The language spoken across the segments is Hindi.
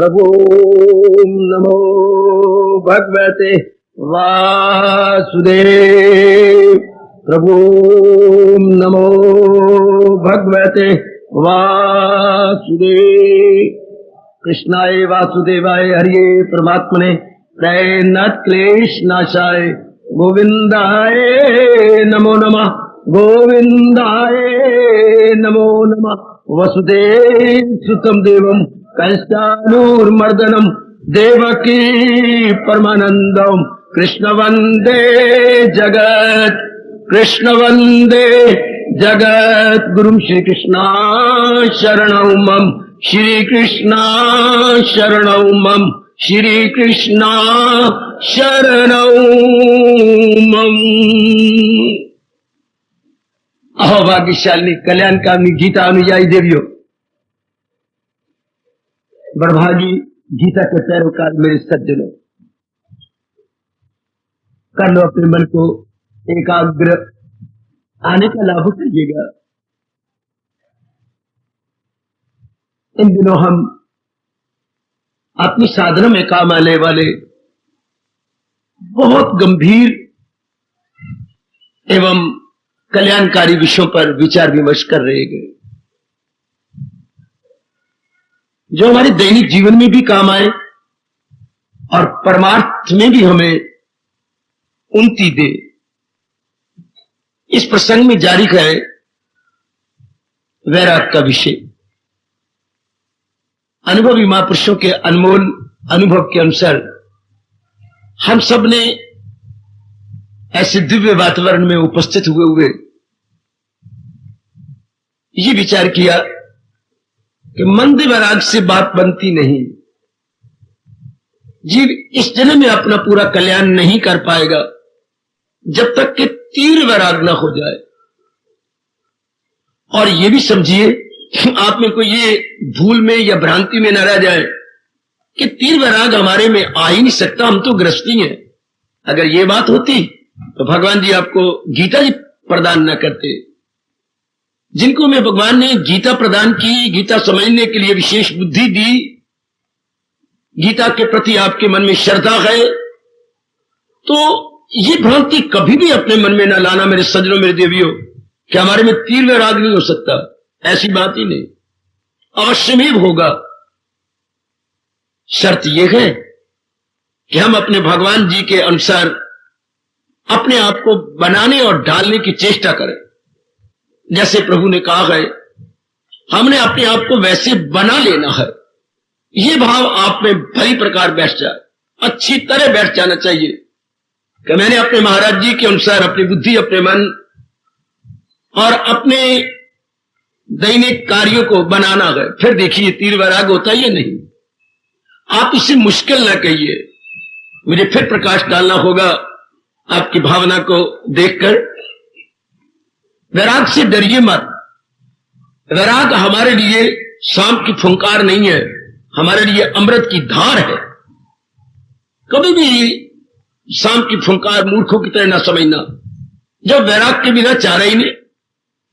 प्रभु नमो भगवते वासुदेव। प्रभु नमो भगवते वासुदेव। कृष्णाय वासुदेवाय हरिये परमात्मने प्रणत क्लेश नाशाय गोविंदाय नमो नमः। गोविंदाय नमो नमः। वसुदेव सुतम देवम कंसानूर्मर्दनम देवकी परमानंदम कृष्ण वंदे जगत। कृष्ण वंदे जगत गुरुम श्री कृष्णा शरणौ मम। श्री कृष्णा शरणौ मम। श्री कृष्णा शरणौ मम। अहो भाग्यशाली कल्याणकामी गीता अनुयायी देवियों, बड़भागी गीता के पैरोकार मेरे सज्जनों, कर लो अपने मन को एकाग्र, आने का लाभ करिएगा। इन दिनों हम अपनी साधना में काम आने वाले बहुत गंभीर एवं कल्याणकारी विषयों पर विचार विमर्श कर रहे हैं, जो हमारे दैनिक जीवन में भी काम आए और परमार्थ में भी हमें उन्नति दे। इस प्रसंग में जारी है वैराग का विषय। अनुभवी महापुरुषों के अनमोल अनुभव के अनुसार हम सब ने ऐसे दिव्य वातावरण में उपस्थित हुए ये विचार किया कि मंद वैराग से बात बनती नहीं। जीव इस जन्म में अपना पूरा कल्याण नहीं कर पाएगा जब तक कि तीव्र वैराग न हो जाए। और ये भी समझिए आप में कोई ये भूल में या भ्रांति में न रह जाए कि तीव्र वैराग हमारे में आ ही नहीं सकता, हम तो गृहस्थी हैं। अगर ये बात होती तो भगवान जी आपको गीता जी प्रदान न करते। जिनको में भगवान ने गीता प्रदान की, गीता समझने के लिए विशेष बुद्धि दी, गीता के प्रति आपके मन में श्रद्धा है, तो ये भ्रांति कभी भी अपने मन में न लाना मेरे सज्जनों, मेरे देवियों, कि हमारे में तीव्र वैराग नहीं हो सकता। ऐसी बात ही नहीं, अवश्यमेव होगा। शर्त यह है कि हम अपने भगवान जी के अनुसार अपने आप को बनाने और ढालने की चेष्टा करें। जैसे प्रभु ने कहा है, हमने अपने आप को वैसे बना लेना है। ये भाव आप में भली प्रकार बैठ जाए, अच्छी तरह बैठ जाना चाहिए कि मैंने अपने महाराज जी के अनुसार अपनी बुद्धि, अपने मन और अपने दैनिक कार्यों को बनाना है। फिर देखिए तीव्र वैराग होता है या नहीं। आप इसे मुश्किल ना कहिए, मुझे फिर प्रकाश डालना होगा आपकी भावना को देखकर। वैराग से डरिए मत। वैराग हमारे लिए सांप की फुंकार नहीं है, हमारे लिए अमृत की धार है। कभी भी सांप की फुंकार मूर्खों की तरह ना समझना। जब वैराग के बिना चारा ही नहीं,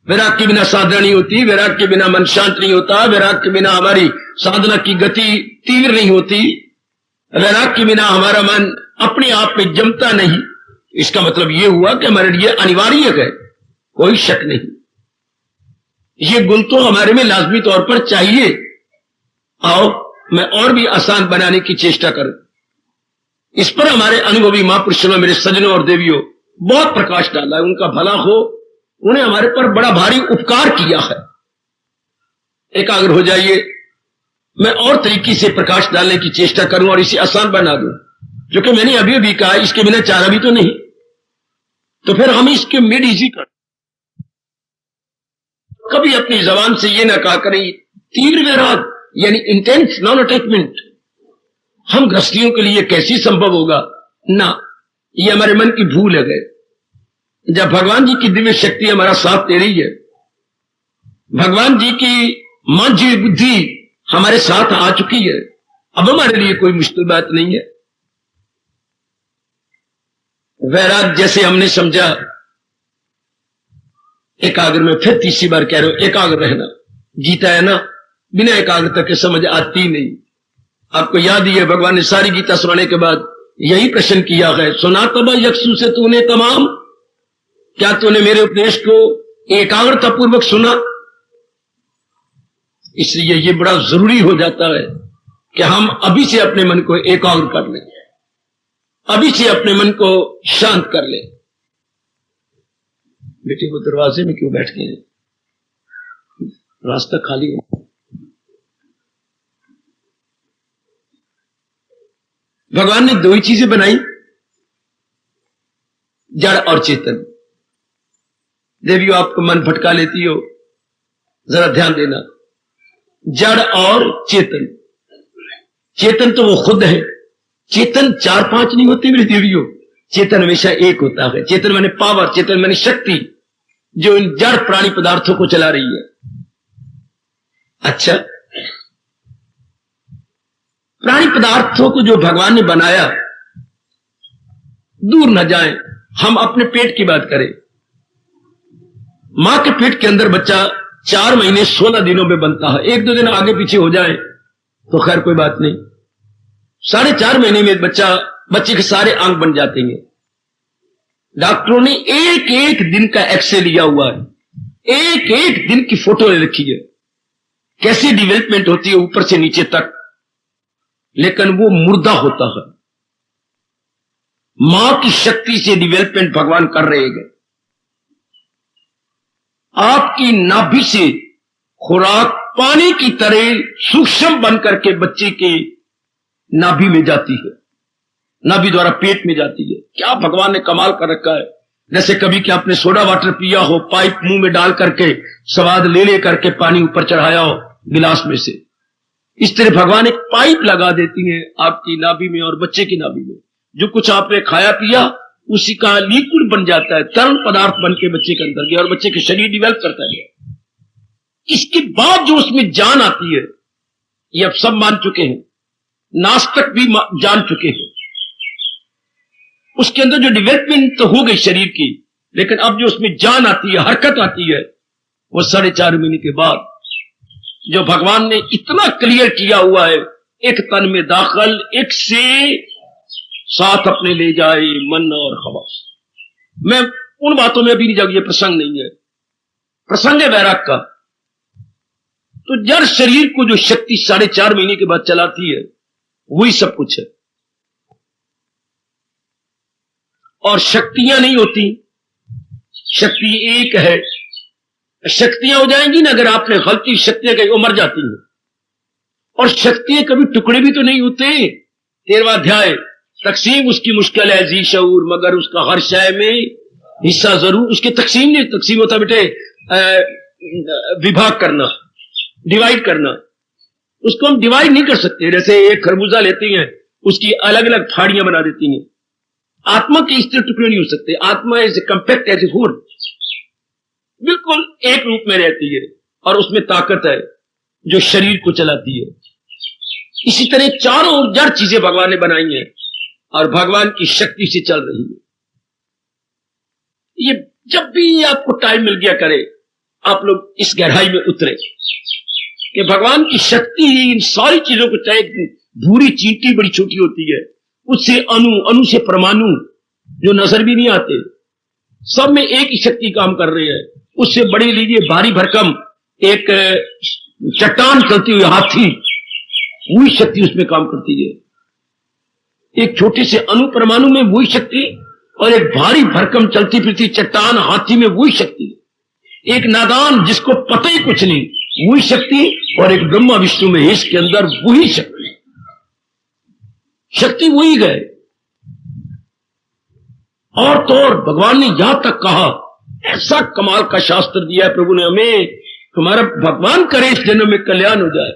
वैराग के बिना साधना नहीं होती, वैराग के बिना मन शांत नहीं होता, वैराग के बिना हमारी साधना की गति तीव्र नहीं होती, वैराग के बिना हमारा मन अपने आप में जमता नहीं। इसका मतलब यह हुआ कि हमारे लिए अनिवार्य है, कोई शक नहीं। ये गुण तो हमारे में लाजमी तौर पर चाहिए। आओ मैं और भी आसान बनाने की चेष्टा करूं। इस पर हमारे अनुभवी महापुरुषों ने, मेरे सज्जनों और देवियों, बहुत प्रकाश डाला है। उनका भला हो, उन्हें हमारे पर बड़ा भारी उपकार किया है। एकाग्र हो जाइए, मैं और तरीके से प्रकाश डालने की चेष्टा करूं और इसे आसान बना दूं। क्योंकि मैंने अभी अभी कहा इसके बिना चारा भी तो नहीं, तो फिर हम इसके मेड इजी कर। कभी अपनी जबान से ये ना कहा करें तीव्र वैराग यानी इंटेंस नॉन अटैचमेंट हम गृहस्थियों के लिए कैसे संभव होगा ना। ये हमारे मन की भूल है गए। जब भगवान जी की दिव्य शक्ति हमारा साथ दे रही है, भगवान जी की मांझी बुद्धि हमारे साथ आ चुकी है, अब हमारे लिए कोई मुश्किल बात नहीं है। वैराग जैसे हमने समझा, एकाग्र में फिर तीसरी बार कह रहे हो एकाग्र रहना। गीता है ना, बिना एकाग्रता के समझ आती नहीं। आपको याद ही है, भगवान ने सारी गीता सुनाने के बाद यही प्रश्न किया है, सुना तब यक्षु से तूने तमाम, क्या तूने मेरे उपदेश को एकाग्रता पूर्वक सुना? इसलिए ये बड़ा जरूरी हो जाता है कि हम अभी से अपने मन को एकाग्र कर लें, अभी से अपने मन को शांत कर लें। बेटे वो दरवाजे में क्यों बैठ गए? रास्ता खाली है। भगवान ने दो ही चीजें बनाई, जड़ और चेतन। देवियों, आपको मन भटका लेती हो, जरा ध्यान देना। जड़ और चेतन, चेतन तो वो खुद है। चेतन 4-5 नहीं होते मेरी देवियों, चेतन हमेशा एक होता है। चेतन माने पावर, चेतन माने शक्ति, जो इन जड़ प्राणी पदार्थों को चला रही है। अच्छा, प्राणी पदार्थों को जो भगवान ने बनाया, दूर न जाएं, हम अपने पेट की बात करें। मां के पेट के अंदर बच्चा 4 महीने 16 दिनों में बनता है। 1-2 दिन आगे पीछे हो जाए तो खैर कोई बात नहीं। 4.5 महीने में बच्चे के सारे अंग बन जाते हैं। डॉक्टरों ने एक दिन का एक्सरे लिया हुआ है, एक दिन की फोटो ले रखी है, कैसी डेवलपमेंट होती है ऊपर से नीचे तक, लेकिन वो मुर्दा होता है। मां की शक्ति से डेवलपमेंट भगवान कर रहे हैं। आपकी नाभि से खुराक पानी की तरह सूक्ष्म बनकर के बच्चे के नाभि में जाती है, नाभि द्वारा पेट में जाती है। क्या भगवान ने कमाल कर रखा है। जैसे कभी क्या आपने सोडा वाटर पिया हो, पाइप मुंह में डाल करके स्वाद ले करके पानी ऊपर चढ़ाया हो गिलास में से, इस तरह भगवान एक पाइप लगा देती है आपकी नाभि में और बच्चे की नाभि में। जो कुछ आपने खाया पिया उसी का लिक्विड बन जाता है, तरल पदार्थ बन के बच्चे के अंदर गया और बच्चे के शरीर डेवलप करता है। इसके बाद जो उसमें जान आती है, ये अब सब मान चुके हैं, नास्तिक भी जान चुके हैं। उसके अंदर जो डेवलपमेंट तो हो गई शरीर की, लेकिन अब जो उसमें जान आती है, हरकत आती है, वो 4.5 महीने के बाद जो भगवान ने इतना क्लियर किया हुआ है, एक तन में दाखिल, एक से साथ अपने ले जाए मन और हवास। मैं उन बातों में अभी नहीं जाऊंगा, ये प्रसंग नहीं है, प्रसंग है वैराग का। तो जड़ शरीर को जो शक्ति 4.5 महीने के बाद चलाती है, वही सब कुछ है। और शक्तियां नहीं होती, शक्ति एक है। शक्तियां हो जाएंगी ना अगर आपने गलती, शक्तियां कहीं वो मर जाती हैं। और शक्तियां कभी टुकड़े भी तो नहीं होते। 13वां अध्याय, तकसीम उसकी मुश्किल है जी शऊर, मगर उसका हर शय में हिस्सा जरूर। उसके तकसीम नहीं, तकसीम होता बेटे विभाग करना, डिवाइड करना। उसको हम डिवाइड नहीं कर सकते। जैसे एक खरबूजा लेती हैं, उसकी अलग अलग फाड़ियां बना देती हैं। आत्मा के इस तरह टुकड़े नहीं हो सकते। आत्मा as a compact, as a whole, बिल्कुल एक रूप में रहती है और उसमें ताकत है जो शरीर को चलाती है। इसी तरह चारों ओर जड़ चीजें भगवान ने बनाई हैं और भगवान की शक्ति से चल रही है। ये जब भी आपको टाइम मिल गया करे, आप लोग इस गहराई में उतरे कि भगवान की शक्ति इन सारी चीजों को, चाहे भूरी चींटी बड़ी छोटी होती है, उससे अणु, अणु से परमाणु जो नजर भी नहीं आते, सब में एक ही शक्ति काम कर रही है। उससे बड़ी लीजिए भारी भरकम एक चट्टान चलती हुई हाथी, वही शक्ति उसमें काम करती है। एक छोटे से अणु परमाणु में वही शक्ति, और एक भारी भरकम चलती फिरती चट्टान हाथी में वही शक्ति। एक नादान जिसको पता ही कुछ नहीं, वही शक्ति, और एक ब्रह्मा विष्णु महेश के अंदर वही शक्ति। शक्ति वही गए। और तो और भगवान ने यहां तक कहा, ऐसा कमाल का शास्त्र दिया है प्रभु ने हमें, तुम्हारा भगवान करे इस जन्म में कल्याण हो जाए।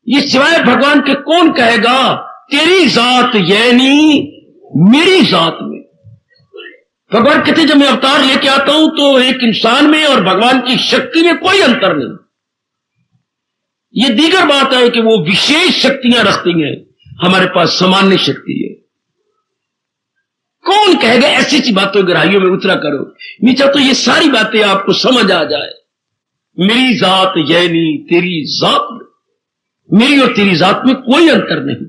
ये सिवाय भगवान के कौन कहेगा तेरी जात यानी मेरी जात में। भगवान कहते जब मैं अवतार लेके आता हूं तो एक इंसान में और भगवान की शक्ति में कोई अंतर नहीं। ये दीगर बात है कि वो विशेष शक्तियां रखती हैं, हमारे पास सामान्य शक्ति है। कौन कहेगा ऐसी सी बातों गहराइयों में उतरा करो। नीचा तो ये सारी बातें आपको समझ आ जाए। मेरी जात यानी तेरी जात में, मेरी और तेरी जात में कोई अंतर नहीं,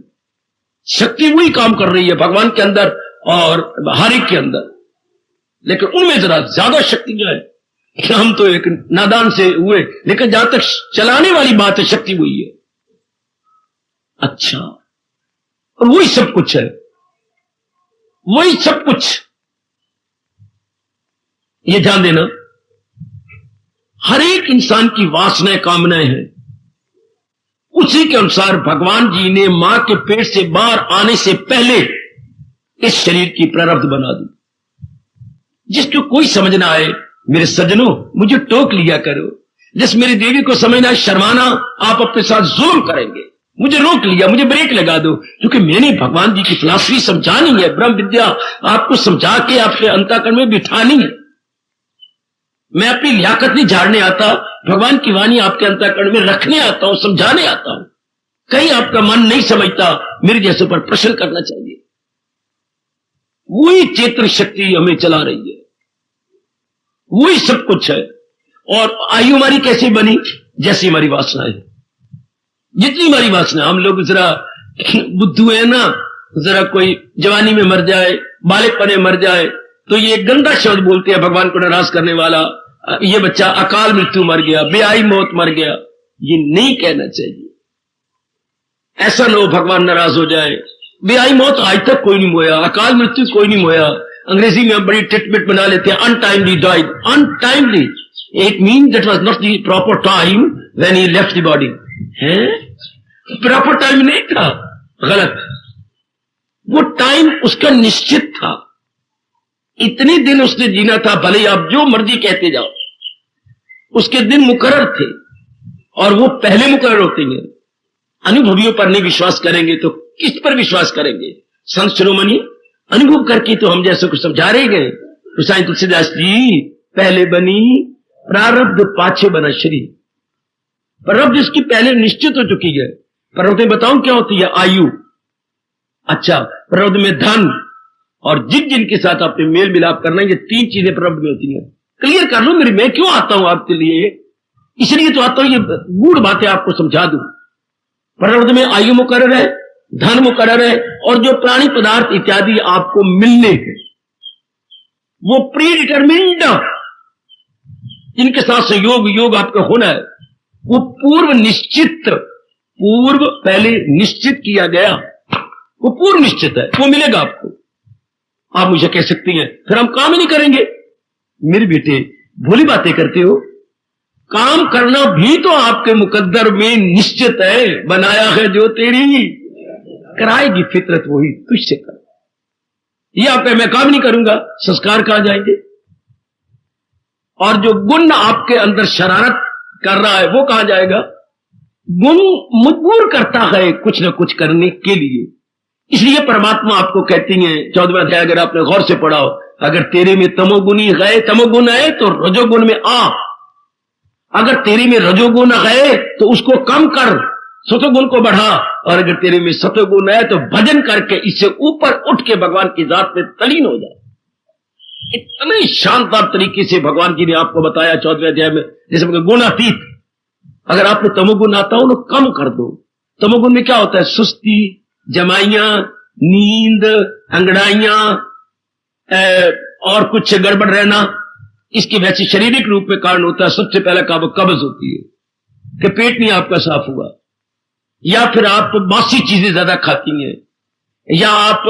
शक्ति वही काम कर रही है भगवान के अंदर और हर एक के अंदर, लेकिन उनमें जरा ज्यादा शक्ति जो है कि हम तो एक नादान से हुए, लेकिन जहां तक चलाने वाली बात है शक्ति वही है। अच्छा, और वही सब कुछ है, वही सब कुछ। ये ध्यान देना, हर एक इंसान की वासनाएं कामनाएं हैं, उसी के अनुसार भगवान जी ने मां के पेट से बाहर आने से पहले इस शरीर की प्रारब्ध बना दी। जिसको कोई समझ ना आए, मेरे सज्जनों मुझे टोक लिया करो। जिस मेरी देवी को समझना शर्माना, आप अपने साथ जुल्म करेंगे, मुझे रोक लिया, मुझे ब्रेक लगा दो, क्योंकि मैंने भगवान जी की फिलॉसफी समझानी है, ब्रह्म विद्या आपको समझा के आपके अंतःकरण में बिठानी है। मैं अपनी लियाकत नहीं झाड़ने आता, भगवान की वाणी आपके अंतःकरण में रखने आता हूं, समझाने आता हूं। कहीं आपका मन नहीं समझता, मेरे जैसे पर प्रश्न करना चाहिए। वही चेतन शक्ति हमें चला रही है, वही सब कुछ है। और आयु हमारी कैसे बनी? जैसी हमारी वासना है, जितनी हमारी वासना। हम लोग जरा बुद्धू है ना, जरा कोई जवानी में मर जाए, बालिकपने मर जाए, तो ये गंदा शब्द बोलते हैं भगवान को नाराज करने वाला, ये बच्चा अकाल मृत्यु मर गया, बेआई मौत मर गया। ये नहीं कहना चाहिए, ऐसा न हो भगवान नाराज हो जाए। बेआई मौत आज तक कोई नहीं मोया, अकाल मृत्यु कोई नहीं मोया। अंग्रेजी में हम बड़ी ट्रीटमेंट बना लेते हैं, untimely died. Untimely it mean that was not the proper time when he left the body. है प्रॉपर टाइम नहीं था, गलत। वो टाइम उसका निश्चित था, इतने दिन उसने जीना था, भले आप जो मर्जी कहते जाओ, उसके दिन मुकर्रर थे, और वो पहले मुकर्रर होते हैं। अनुभवियों पर नहीं विश्वास करेंगे तो किस पर विश्वास करेंगे? संत शिरोमणि अनुभव करके तो हम जैसे कुछ समझा रहे गए। तो साईं तुलसीदास जी, पहले बनी प्रारब्ध पाछे बना शरीर। प्रारब्ध इसकी पहले निश्चित हो चुकी है। प्रारब्ध में बताऊं क्या होती है? आयु। अच्छा, प्रारब्ध में धन और जिनके साथ आपने मेल मिलाप करना है, ये तीन चीजें प्रारब्ध में होती हैं। क्लियर कर लो मेरी, मैं क्यों आता हूं आपके लिए, इसलिए तो आता हूं ये गूढ़ बातें आपको समझा दूं। प्रारब्ध में आयु मुकर्रर है, धन मुकर्रर है, और जो प्राणी पदार्थ इत्यादि आपको मिलने हैं वो प्री डिटरमिन्ड, जिनके साथ संयोग योग आपका होना है, वो पूर्व निश्चित, पूर्व पहले निश्चित किया गया, वो पूर्व निश्चित है, वो मिलेगा आपको। आप मुझे कह सकती हैं फिर हम काम ही नहीं करेंगे। मेरे बेटे भोली बातें करते हो, काम करना भी तो आपके मुकद्दर में निश्चित है, बनाया है जो तेरी कराएगी फितरत वही तुझसे कर। ये आप मैं काम नहीं करूंगा, संस्कार कहां जाएंगे? और जो गुण आपके अंदर शरारत कर रहा है वो कहां जाएगा? गुण मजबूर करता है कुछ न कुछ करने के लिए। इसलिए परमात्मा आपको कहती है 14वां अध्याय, अगर आपने गौर से पढ़ा हो, अगर तेरे में तमोगुनी गए, तमोगुण है तो रजोगुण में आ, अगर तेरे में रजोगुण है तो उसको कम कर, सतोगुण को बढ़ा, और अगर तेरे में सतोगुण है तो भजन करके इससे ऊपर उठ के भगवान की जात में तलीन हो जाए। इतने शानदार तरीके से भगवान जी ने आपको बताया 14वें अध्याय में, जैसे गुणातीत। अगर आपको तमोगुण आता हो तो कम कर दो। तमोगुण में क्या होता है? सुस्ती, जमाइयां, नींद, अंगड़ाइयां और कुछ गड़बड़ रहना, इसके वैसे शारीरिक रूप में कारण होता है। सबसे पहला कब्ज होती है कि पेट नहीं आपका साफ हुआ, या फिर आप बासी चीजें ज्यादा खाती हैं, या आप,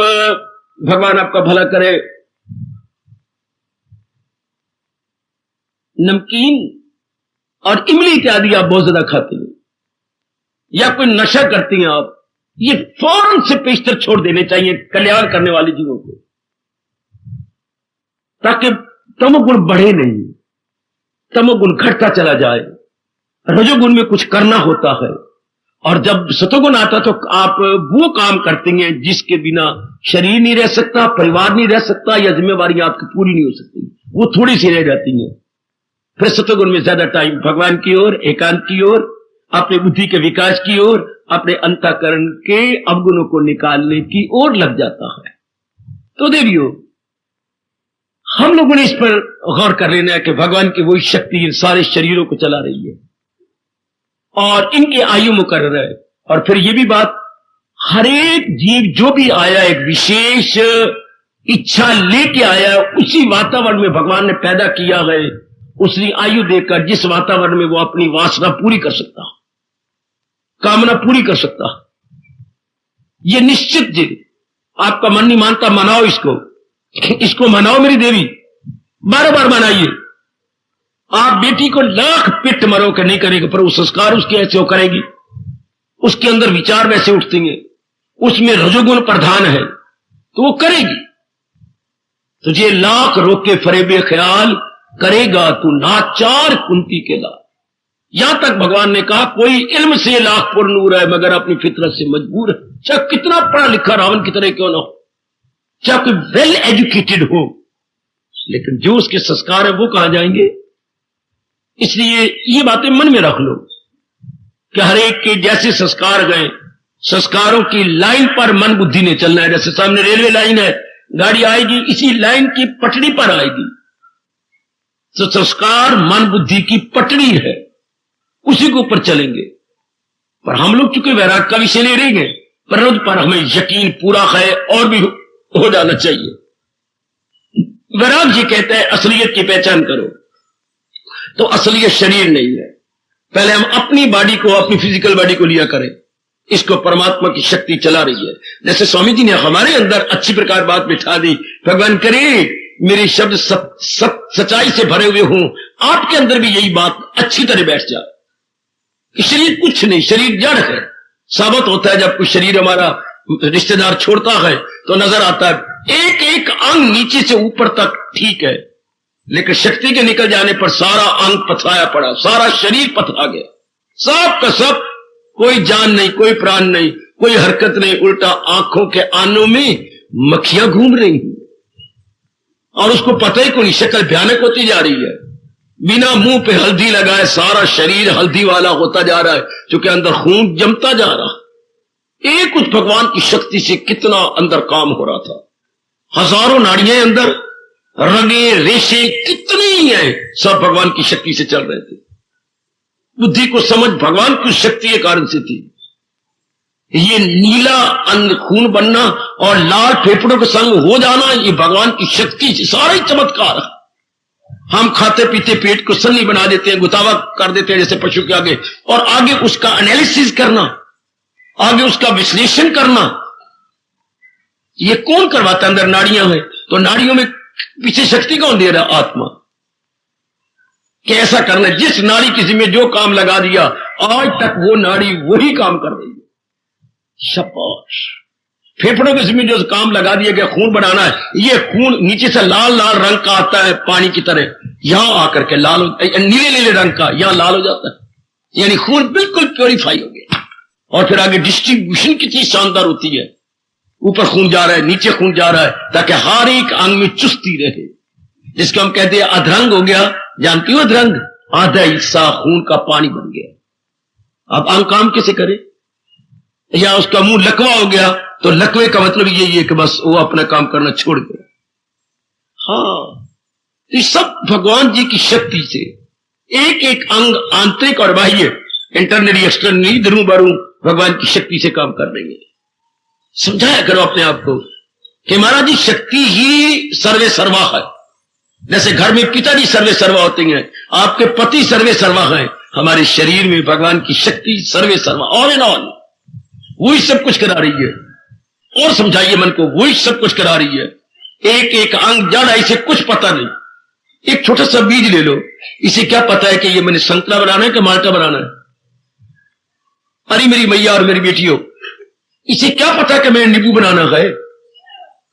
भगवान आपका भला करे, नमकीन और इमली इत्यादि आप बहुत ज्यादा खाते हैं, या कोई नशा करती हैं आप। ये फौरन से पेशतर छोड़ देने चाहिए कल्याण करने वाली चीजों को, ताकि तमोगुण बढ़े नहीं, तमोगुण घटता चला जाए। रजोगुण में कुछ करना होता है, और जब सतोगुण आता तो आप वो काम करते हैं जिसके बिना शरीर नहीं रह सकता, परिवार नहीं रह सकता, या जिम्मेवारियां आपकी पूरी नहीं हो सकती, वो थोड़ी सी रह जाती हैं। फिर सतोगुण में ज्यादा टाइम भगवान की ओर, एकांत की ओर, अपने बुद्धि के विकास की ओर, अपने अंतःकरण के अवगुणों को निकालने की ओर लग जाता है। तो देवियों, हम लोगों ने इस पर गौर कर लेना है कि भगवान की वही शक्ति इन सारे शरीरों को चला रही है, और इनकी आयु मुकर्रर है, और फिर ये भी बात, हर एक जीव जो भी आया एक विशेष इच्छा लेके आया, उसी वातावरण में भगवान ने पैदा किया है, उसी आयु देकर जिस वातावरण में वो अपनी वासना पूरी कर सकता, कामना पूरी कर सकता। ये निश्चित जी, आपका मन नहीं मानता, मनाओ इसको मनाओ मेरी देवी, बार बार मनाइए। आप बेटी को लाख पिट मरो के नहीं करेंगे, पर वो संस्कार उसके ऐसे वो करेगी, उसके अंदर विचार वैसे उठते हैं, उसमें रजोगुण प्रधान है, तो वो करेगी। तुझे लाख रोके फरेबे ख्याल, करेगा तू नाचार कुंती के लाल। यहां तक भगवान ने कहा कोई इल्म से लाख पुरनूर है मगर अपनी फितरत से मजबूर है। चाहे कितना पढ़ा लिखा रावण की तरह क्यों ना हो, चाहे कोई वेल एजुकेटेड हो, लेकिन जो उसके संस्कार है वो कहां जाएंगे। इसलिए ये बातें मन में रख लो कि हर एक के जैसे संस्कार गए, संस्कारों की लाइन पर मन बुद्धि ने चलना है। जैसे सामने रेलवे लाइन है, गाड़ी आएगी इसी लाइन की पटड़ी पर आएगी, तो संस्कार मन बुद्धि की पटड़ी है, उसी के ऊपर चलेंगे। पर हम लोग चूंकि वैराग का विषय ले रहे हैं, पर हमें यकीन पूरा है और भी हो जाना चाहिए। वैराग जी कहते हैं असलियत की पहचान करो, तो असलियत शरीर नहीं है। पहले हम अपनी बॉडी को, अपनी फिजिकल बॉडी को लिया करें, इसको परमात्मा की शक्ति चला रही है। जैसे स्वामी जी ने हमारे अंदर अच्छी प्रकार बात बिठा दी, भगवान करे मेरे शब्द सच्चाई से भरे हुए हों, आपके अंदर भी यही बात अच्छी तरह बैठ जाए कि शरीर कुछ नहीं, शरीर जड़ है। साबित होता है जब कोई शरीर हमारा रिश्तेदार छोड़ता है तो नजर आता है एक एक अंग नीचे से ऊपर तक ठीक है, लेकिन शक्ति के निकल जाने पर सारा अंग पथराया पड़ा, सारा शरीर पथरा गया, सब का सब, कोई जान नहीं, कोई प्राण नहीं, कोई हरकत नहीं, उल्टा आंखों के आनों में मक्खियां घूम रही हैं और उसको पता ही कोई, शक्ल भयानक होती जा रही है। बिना मुंह पे हल्दी लगाए सारा शरीर हल्दी वाला होता जा रहा है, क्योंकि अंदर खून जमता जा रहा है। एक उस भगवान की शक्ति से कितना अंदर काम हो रहा था, हजारों नाड़ियां अंदर, रगे रेशे कितनी है, सब भगवान की शक्ति से चल रहे थे। बुद्धि को समझ भगवान की शक्ति के कारण से थी। ये नीला अन्न खून बनना और लाल फेफड़ों के संग हो जाना, ये भगवान की शक्ति से सारा ही चमत्कार है। हम खाते पीते पेट को सन्नी बना देते हैं, गुतावा कर देते हैं जैसे पशु के आगे, और आगे उसका एनालिसिस करना, आगे उसका विश्लेषण करना, ये कौन करवाता है। अंदर नाड़ियां हैं तो नाड़ियों में पीछे शक्ति कौन दे रहा? आत्मा। कैसा करना, जिस नाड़ी किसी में जो काम लगा दिया, आज तक वो नाड़ी वही काम कर रही है। शाबाश। फेफड़ों के जिम्मे जो काम लगा दिया गया खून बनाना है, ये खून नीचे से लाल लाल रंग का आता है पानी की तरह, यहां आकर के लाल, नीले नीले रंग का यहां लाल हो जाता है, यानी खून बिल्कुल प्योरीफाई हो गया। और फिर आगे डिस्ट्रीब्यूशन कितनी शानदार होती है, ऊपर खून जा रहा है, नीचे खून जा रहा है, ताकि हर एक अंग में चुस्ती रहे, जिसको हम कहते हैं अधरंग हो गया। जानती हो अधरंग? आधा हिस्सा खून का पानी बन गया। अब अंग काम कैसे करे? या उसका मुंह लकवा हो गया तो लकवे का मतलब यही है कि बस वो अपना काम करना छोड़ गया। हाँ, तो सब भगवान जी की शक्ति से एक एक अंग, आंतरिक और बाह्य, इंटरनली एक्सटर्नली, इधरों बारों भगवान की शक्ति से काम कर रही है। समझाया करो अपने आप को कि महाराज जी शक्ति ही सर्वे सर्वा है। जैसे घर में पिताजी सर्वे सर्वा होते हैं, आपके पति सर्वे सर्वा हैं, हमारे शरीर में भगवान की शक्ति सर्वे सर्वा, ऑल इन ऑल, वही सब कुछ करा रही है। और समझाइए मन को, वही सब कुछ करा रही है। एक एक अंग जड़, इसे कुछ पता नहीं। एक छोटा सा बीज ले लो, इसे क्या पता है कि ये मैंने संतरा बनाना है कि माल्टा बनाना है? अरे मेरी मैया और मेरी बेटियों, इसे क्या पता कि मैंने नींबू बनाना है?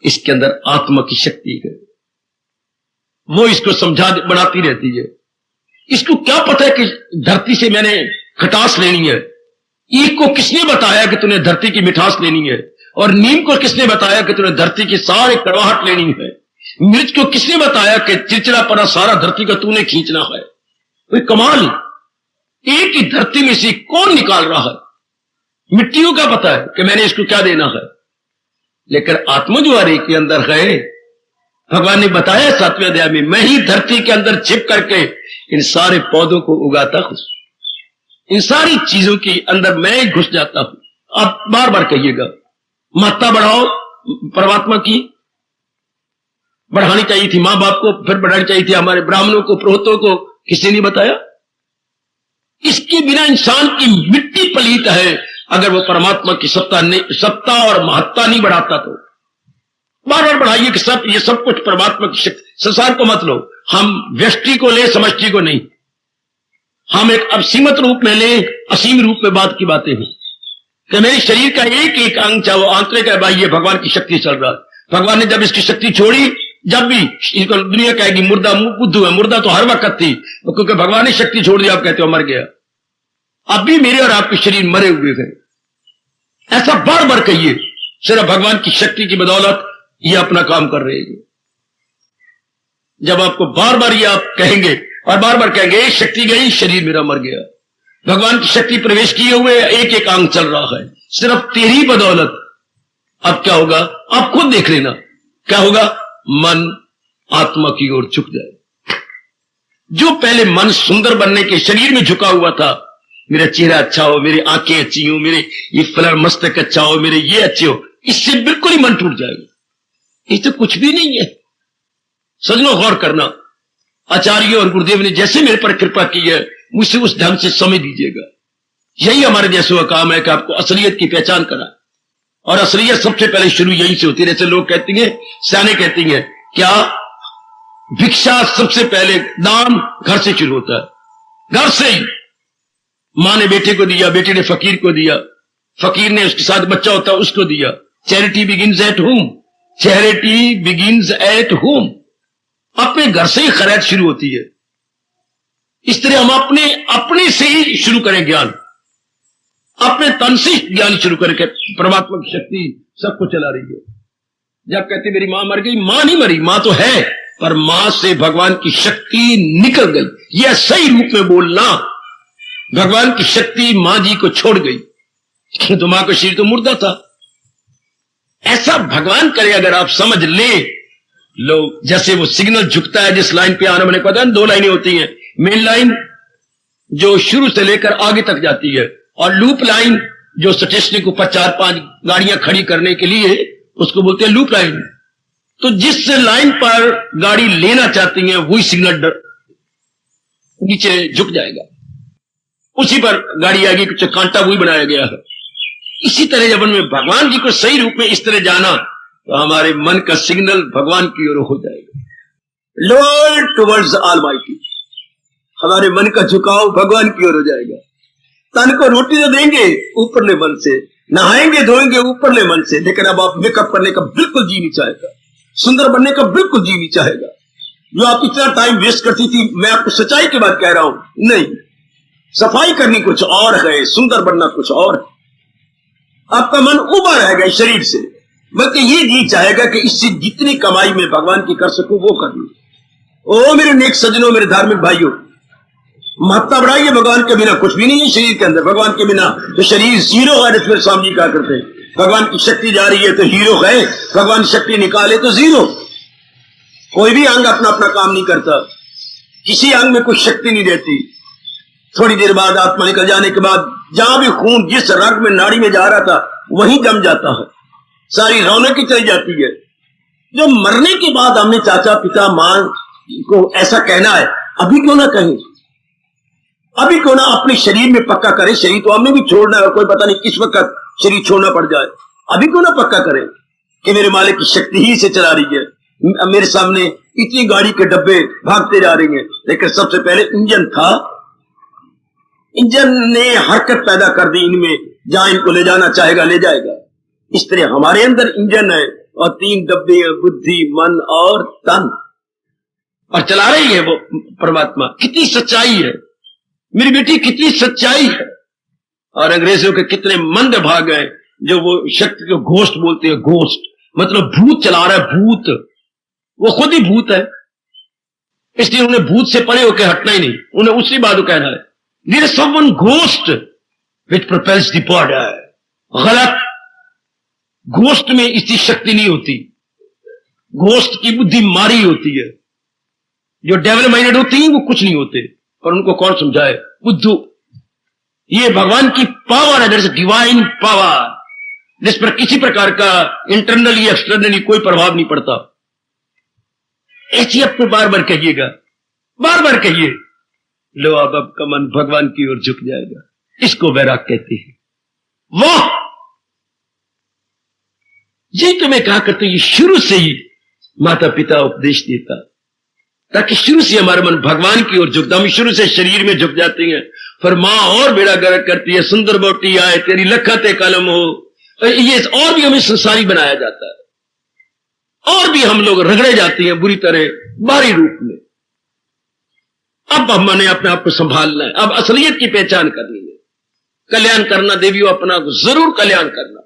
इसके अंदर आत्मा की शक्ति है, वो इसको समझा बनाती रहती है। इसको क्या पता है कि धरती से मैंने खटास लेनी है? ईख को किसने बताया कि तूने धरती की मिठास लेनी है? और नीम को किसने बताया कि तूने धरती की सारी कड़वाहट लेनी है? मिर्च को किसने बताया कि चिड़चिड़ापना सारा धरती का तूने खींचना है? कोई कमाल, एक ही धरती में से कौन निकाल रहा है? मिट्टियों का पता है कि मैंने इसको क्या देना है, लेकिन आत्मा जो हरे के अंदर है, भगवान ने बताया 7वें अध्याय में, मैं ही धरती के अंदर छिप करके इन सारे पौधों को उगाता हूं, इन सारी चीजों के अंदर मैं घुस जाता हूं। आप बार बार कहिएगा, महत्ता बढ़ाओ परमात्मा की, बढ़ानी चाहिए थी मां बाप को, फिर बढ़ानी चाहिए थी हमारे ब्राह्मणों को, पुरोहितों को, किसी ने बताया? इसके बिना इंसान की मिट्टी पलीत है। अगर वो परमात्मा की सत्ता और महत्ता नहीं बढ़ाता तो बार बार बढ़ाइए कि सब ये सब कुछ परमात्मा की शक्ति। संसार को मत लो, हम व्यष्टि को ले, समष्टि को नहीं। हम एक असीमित रूप में ले, असीम रूप में बात की बातें हैं कि मेरे शरीर का एक एक अंग, चाहे वो आंतरिक है, भाई ये भगवान की शक्ति चल रहा है। भगवान ने जब इसकी शक्ति छोड़ी, जब भी इसको दुनिया कहेगी मुर्दा बुद्धू है, मुर्दा तो हर वक्त थी, तो क्योंकि भगवान ने शक्ति छोड़ दी, आप कहते हो मर गया। अब भी मेरे और आपके शरीर मरे हुए हैं, ऐसा बार बार कहिए। सिर्फ भगवान की शक्ति की बदौलत ये अपना काम कर रहे हैं। जब आपको बार बार ये आप कहेंगे और बार बार कहेंगे शक्ति गई, शरीर मेरा मर गया, भगवान की शक्ति प्रवेश किए हुए एक एक अंग चल रहा है सिर्फ तेरी बदौलत। अब क्या होगा आप खुद देख लेना, क्या होगा? मन आत्मा की ओर झुक जाए। जो पहले मन सुंदर बनने के शरीर में झुका हुआ था, मेरा चेहरा अच्छा हो, मेरी आंखें अच्छी हो, मेरे ये फलर मस्तक अच्छा हो, मेरे ये अच्छे हो, इससे बिल्कुल ही मन टूट जाएगा। ये तो कुछ भी नहीं है। सजनों गौर करना, आचार्य और गुरुदेव ने जैसे मेरे पर कृपा की है, मुझसे उस ढंग से समझ लीजिएगा। यही हमारे जैसों का काम है कि आपको असलियत की पहचान करा, और असलियत सबसे पहले शुरू यही से होती है। जैसे लोग कहती हैं, सियाने कहती हैं, क्या भिक्षा सबसे पहले दान घर से शुरू होता है, घर से ही। मां ने बेटे को दिया, बेटे ने फकीर को दिया, फकीर ने उसके साथ बच्चा होता है उसको दिया। Charity begins at home, charity begins at home. अपने घर से ही खैरात शुरू होती है। इस तरह हम अपने से ही शुरू करें ज्ञान, अपने तन से ज्ञान शुरू करके परमात्मा की शक्ति सबको चला रही है। जब कहते मेरी मां मर गई, मां नहीं मरी, मां तो है, पर मां से भगवान की शक्ति निकल गई। यह सही रूप में बोलना, भगवान की शक्ति मां जी को छोड़ गई, तो मां का शरीर तो मुर्दा था। ऐसा भगवान करे अगर आप समझ ले। लोग जैसे वो सिग्नल झुकता है जिस लाइन पे आना, मैंने पता है 2 लाइनें होती हैं, मेन लाइन जो शुरू से लेकर आगे तक जाती है, और लूप लाइन जो स्टेशन के ऊपर 4-5 गाड़ियां खड़ी करने के लिए, उसको बोलते हैं लूप लाइन। तो जिस लाइन पर गाड़ी लेना चाहती है वही सिग्नल नीचे झुक जाएगा, उसी पर गाड़ी आएगी, कुछ कांटा वही बनाया गया है। इसी तरह जब उनमें भगवान जी को सही रूप में इस तरह जाना, तो हमारे मन का सिग्नल भगवान की ओर हो जाएगा, लॉर्ड टुवर्ड्स ऑलमाइटी। हमारे मन का झुकाव भगवान की ओर हो जाएगा। तन को रोटी तो देंगे ऊपरले मन से, नहाएंगे धोएंगे ऊपरले मन से, लेकिन अब आप मेकअप करने का बिल्कुल जी नहीं चाहेगा, सुंदर बनने का बिल्कुल जी नहीं चाहेगा। जो आप इतना टाइम वेस्ट करती थी, मैं आपको सच्चाई की बात कह रहा हूं, नहीं, सफाई करनी कुछ और है, सुंदर बनना कुछ और है। आपका मन उबा रहेगा इस शरीर से, बल्कि ये जी चाहेगा कि इससे जितनी कमाई में भगवान की कर सकूं वो कर लूं। ओ मेरे नेक सज्जनों, मेरे धार्मिक भाइयों, महत्ता बढ़ाइए। भगवान के बिना कुछ भी नहीं है शरीर के अंदर। भगवान के बिना तो शरीर जीरो है। जिसमें स्वामी जी कहा करते हैं, भगवान की शक्ति जा रही है तो हीरो है, भगवान शक्ति निकाले तो जीरो। कोई भी अंग अपना अपना काम नहीं करता, किसी अंग में कुछ शक्ति नहीं रहती। थोड़ी देर बाद आत्मा निकल जाने के बाद जहां भी खून जिस रग में नाड़ी में जा रहा था वहीं जम जाता है, सारी रौनक ही चली जाती है। जो मरने के बाद हमने चाचा पिता मां को ऐसा कहना है, अभी क्यों ना कहें, अभी क्यों ना अपने शरीर में पक्का करें। शरीर तो हमने भी छोड़ना है, कोई पता नहीं किस वक्त शरीर छोड़ना पड़ जाए। अभी क्यों ना पक्का करें कि मेरे मालिक की शक्ति ही से चला रही है। मेरे सामने इतनी गाड़ी के डब्बे भागते जा रही हैं, लेकिन सबसे पहले इंजन था, इंजन ने हरकत पैदा कर दी इनमें, जहां इनको ले जाना चाहेगा ले जाएगा। इस तरह हमारे अंदर इंजन है और 3 डब्बे हैं, बुद्धि, मन और तन, और चला रही है वो परमात्मा। कितनी सच्चाई है मेरी बेटी, कितनी सच्चाई है। और अंग्रेजों के कितने मंद भाग हैं जो वो शक्ति को घोस्ट बोलते हैं। घोस्ट मतलब भूत चला रहा है, भूत, वो खुद ही भूत है, इसलिए उन्हें भूत से परे होकर हटना ही नहीं, उन्हें उसी बात को कहना है, there is someone ghost which propels the body. गलत, घोस्ट में इतनी शक्ति नहीं होती, घोस्ट की बुद्धि मारी होती है। जो डेवल माइंडेड होती है वो कुछ नहीं होते, पर उनको कौन समझाए, बुद्धू। ये भगवान की पावर है, जैसे डिवाइन पावर, जिस पर किसी प्रकार का इंटरनली एक्सटर्नली कोई प्रभाव नहीं पड़ता। ऐसी आपको बार बार कहिएगा, बार बार कहिए, लो अब आपका मन भगवान की ओर झुक जाएगा। इसको वैराग कहते हैं। वाह, ये तो मैं कहा करते ये शुरू से ही माता पिता उपदेश देता, ताकि शुरू से हमारा मन भगवान की ओर झुकता। हम शुरू से शरीर में झुक जाते हैं, फिर मां और बेड़ा गर्क करती है, सुंदर बोटी आए तेरी लखते कलम हो, ये और भी हमें संसारी बनाया जाता है, और भी हम लोग रगड़े जाते हैं बुरी तरह बाहरी रूप में। अब हमने अपने आप को संभालना है, अब असलियत की पहचान करनी है, कल्याण करना। देवियों, अपना जरूर कल्याण करना।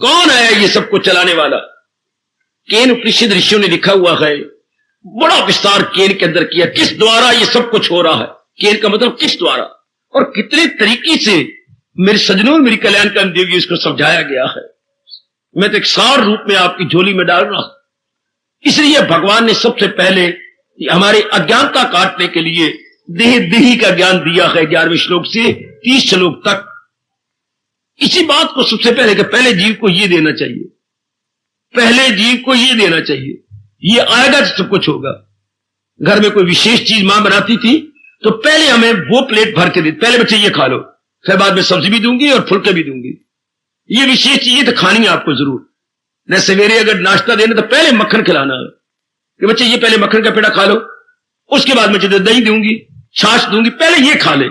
कौन है ये सबको चलाने वाला? केन उपनिषद ऋषियों ने लिखा हुआ है, बड़ा विस्तार केन के अंदर किया, किस द्वारा ये सब कुछ हो रहा है। केन का मतलब किस द्वारा, और कितने तरीके से मेरे सजनों, मेरी कल्याणकारी देवी, इसको समझाया गया है। मैं तो एक सार रूप में आपकी झोली में डाल रहा हूं। इसलिए भगवान ने सबसे पहले हमारे अज्ञानता काटने के लिए देह देही का ज्ञान दिया है, 11वें श्लोक से 30 श्लोक तक। इसी बात को सबसे पहले कि पहले जीव को ये देना चाहिए, पहले जीव को ये देना चाहिए, ये आएगा तो सब कुछ होगा। घर में कोई विशेष चीज मां बनाती थी तो पहले हमें वो प्लेट भर के दी, पहले बच्चे ये खा लो, फिर बाद में सब्जी भी दूंगी और फुलके भी दूंगी। ये विशेष चीजें तो खानी है आपको जरूर। न सवेरे अगर नाश्ता देना तो पहले मक्खन खिलाना है कि बच्चे ये पहले मक्खन का पेड़ा खा लो, उसके बाद मैं दही दूंगी, छाछ दूंगी, पहले ये खा ले।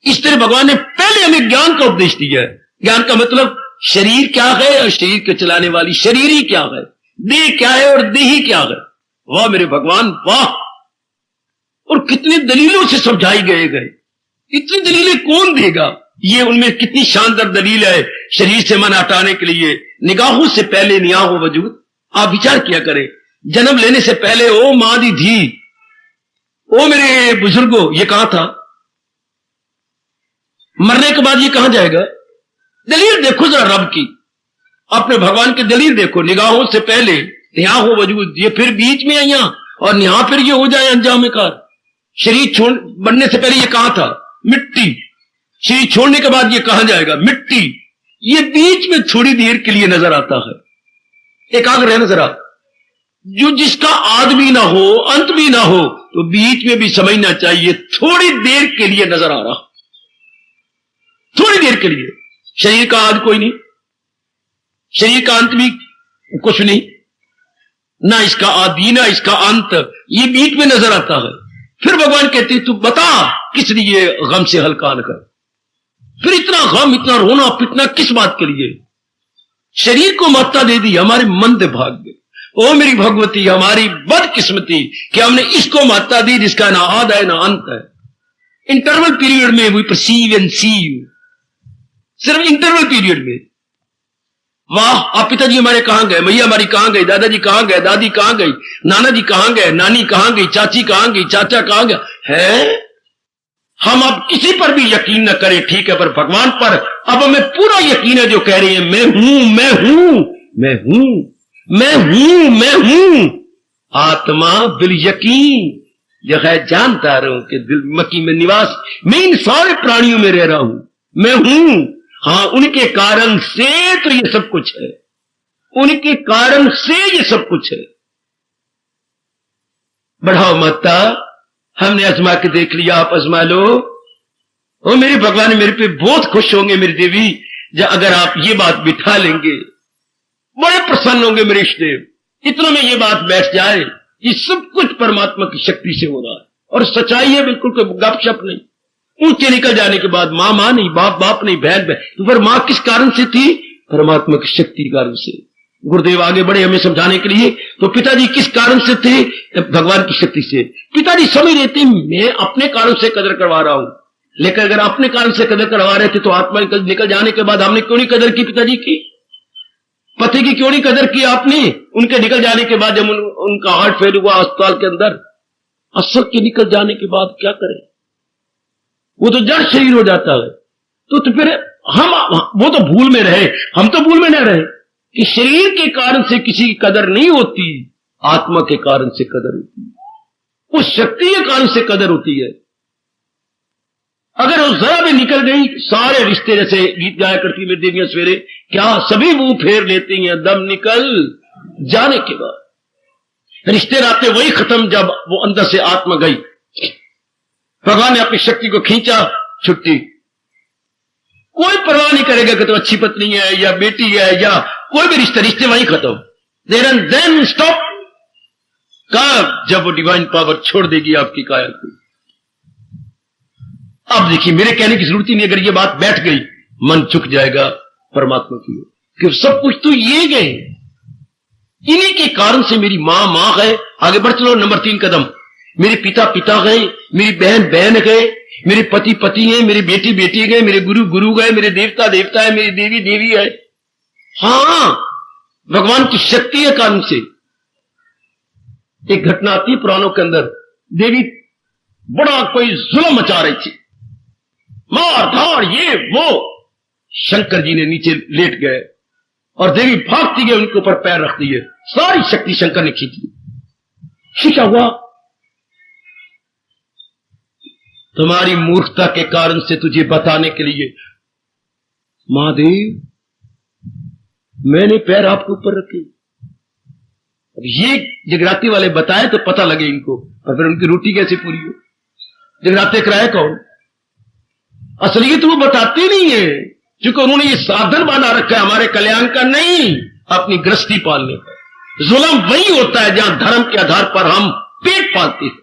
इस तरह भगवान ने पहले हमें ज्ञान का उपदेश दिया है। ज्ञान का मतलब शरीर क्या है और शरीर के चलाने वाली शरीर ही क्या है, देह क्या है और देही क्या है। वाह मेरे भगवान, वाह! और कितने दलीलों से समझाई गए। इतनी दलीलें कौन देगा? ये उनमें कितनी शानदार दलील है शरीर से मन हटाने के लिए। निगाहों से पहले निगाह हो वजूद। आप विचार किया करें, जन्म लेने से पहले ओ मां दी धी, ओ मेरे बुजुर्गों, ये कहां था? मरने के बाद ये कहां जाएगा? दलील देखो जरा रब की, अपने भगवान की दलील देखो। निगाहों से पहले निगाह हो वजूद, ये फिर बीच में आइया और निगाह फिर ये हो जाए अंजाम कार। शरीर छोड़ बनने से पहले ये कहां था? मिट्टी। शरीर छोड़ने के बाद ये कहां जाएगा? मिट्टी। ये बीच में थोड़ी देर के लिए नजर आता है। एकाग्र है नजर आ, जो जिसका आद भी ना हो अंत भी ना हो, तो बीच में भी समझना चाहिए थोड़ी देर के लिए नजर आ रहा, थोड़ी देर के लिए। शरीर का आद कोई नहीं, शरीर का अंत भी कुछ नहीं, ना इसका आदि ना इसका अंत, ये बीच में नजर आता है। फिर भगवान कहते तू बता किस लिए गम से हल्का न कर। फिर इतना गम, इतना रोना पिटना किस बात के लिए? शरीर को माता दे दी, हमारे मंद भाग्य। ओ मेरी भगवती, हमारी बदकिस्मती कि हमने इसको माता दी जिसका ना आद है ना अंत है। इंटरवल पीरियड में we perceive and see you, सिर्फ इंटरवल पीरियड में। वाह, आप पिताजी हमारे कहां गए, मैया हमारी कहां गई, दादाजी कहां गए, दादी कहां गई, नाना जी कहां गए, नानी कहां गई, चाची कहां गई, चाचा कहां गया है? हम अब किसी पर भी यकीन न करें, ठीक है, पर भगवान पर अब हमें पूरा यकीन है, जो कह रहे हैं मैं हूं, मैं हूं, मैं हूं, मैं हूं, मैं हूं। आत्मा बिल यकीन, जो है जानता रहूं कि दिल मकी में निवास, मैं इन सारे प्राणियों में रह रहा हूं, मैं हूं। हाँ, उनके कारण से तो ये सब कुछ है, उनके कारण से ये सब कुछ है। बढ़ाओ माता, हमने आजमा के देख लिया, आप आजमा लो। ओ मेरे भगवान मेरे पे बहुत खुश होंगे मेरी देवी, जब अगर आप ये बात बिठा लेंगे, बड़े प्रसन्न होंगे मेरे इष्टदेव। इतना में ये बात बैठ जाए, ये सब कुछ परमात्मा की शक्ति से हो रहा है, और सच्चाई है, बिल्कुल कोई गपशप नहीं। ऊंचे निकल जाने के बाद मां मां नहीं, बाप बाप नहीं, बहन बहन, तो फिर मां किस कारण से थी? परमात्मा की शक्ति कारण से। गुरुदेव आगे बढ़े हमें समझाने के लिए, तो पिताजी किस कारण से थे? भगवान की शक्ति से। पिताजी समझ रहे थे मैं अपने कारण से कदर करवा रहा हूं, लेकिन अगर अपने कारण से कदर करवा रहे थे तो आत्मा निकल जाने के बाद हमने क्यों नहीं कदर की पिताजी की? पति की क्यों नहीं कदर की आपने? उनके निकल जाने के बाद जब उनका हार्ट फेल हुआ अस्पताल के अंदर, असल के निकल जाने के बाद क्या करें? वो तो जड़ शरीर हो जाता है। तो फिर हम वो तो भूल में रहे, हम तो भूल में न रहे कि शरीर के कारण से किसी की कदर नहीं होती, आत्मा के कारण से कदर होती है, उस शक्ति के कारण से कदर होती है। अगर वो जरा भी निकल गई, सारे रिश्ते, जैसे गीत गाया करती मेरी देवियां सवेरे, क्या सभी मुंह फेर लेती हैं दम निकल जाने के बाद। रिश्ते नाते वही खत्म जब वो अंदर से आत्मा गई। भगवान ने अपनी शक्ति को खींचा, छुट्टी। कोई परवाह नहीं करेगा कि तो अच्छी पत्नी है या बेटी है या कोई भी रिश्ते, रिश्ते वहीं खत्म। Then stop. कब? जब वो डिवाइन पावर छोड़ देगी आपकी काया को। अब देखिए, मेरे कहने की जरूरत ही नहीं, अगर ये बात बैठ गई मन झुक जाएगा परमात्मा की ओर, कि सब कुछ तो ये गए, इन्हीं के कारण से मेरी मां गए। आगे बढ़ चलो, नंबर 3 कदम। मेरे पिता गए, मेरी बहन गए, मेरे पति हैं, मेरी बेटी गए, मेरे गुरु गए, मेरे देवता है, मेरी देवी है। हां, भगवान की शक्ति है कारण से। एक घटना आती पुराणों के अंदर, देवी बड़ा कोई जुल्म मचा रही थी, मार धाड़ ये वो। शंकर जी ने नीचे लेट गए और देवी भागती गई, उनके ऊपर पैर रख दिए, सारी शक्ति शंकर ने खींच ली। क्या हुआ? तुम्हारी मूर्खता के कारण से तुझे बताने के लिए, महादेव मैंने पैर आपके ऊपर रखे। अब ये जगराती वाले बताए तो पता लगे इनको, और फिर उनकी रोटी कैसे पूरी हो? जगराते कराए कौन? असलियत वो बताते नहीं है, क्योंकि उन्होंने ये साधन बना रखा है हमारे कल्याण का नहीं, अपनी गृहस्थी पालने का। जुल्म वही होता है जहां धर्म के आधार पर हम पेट पालते हैं,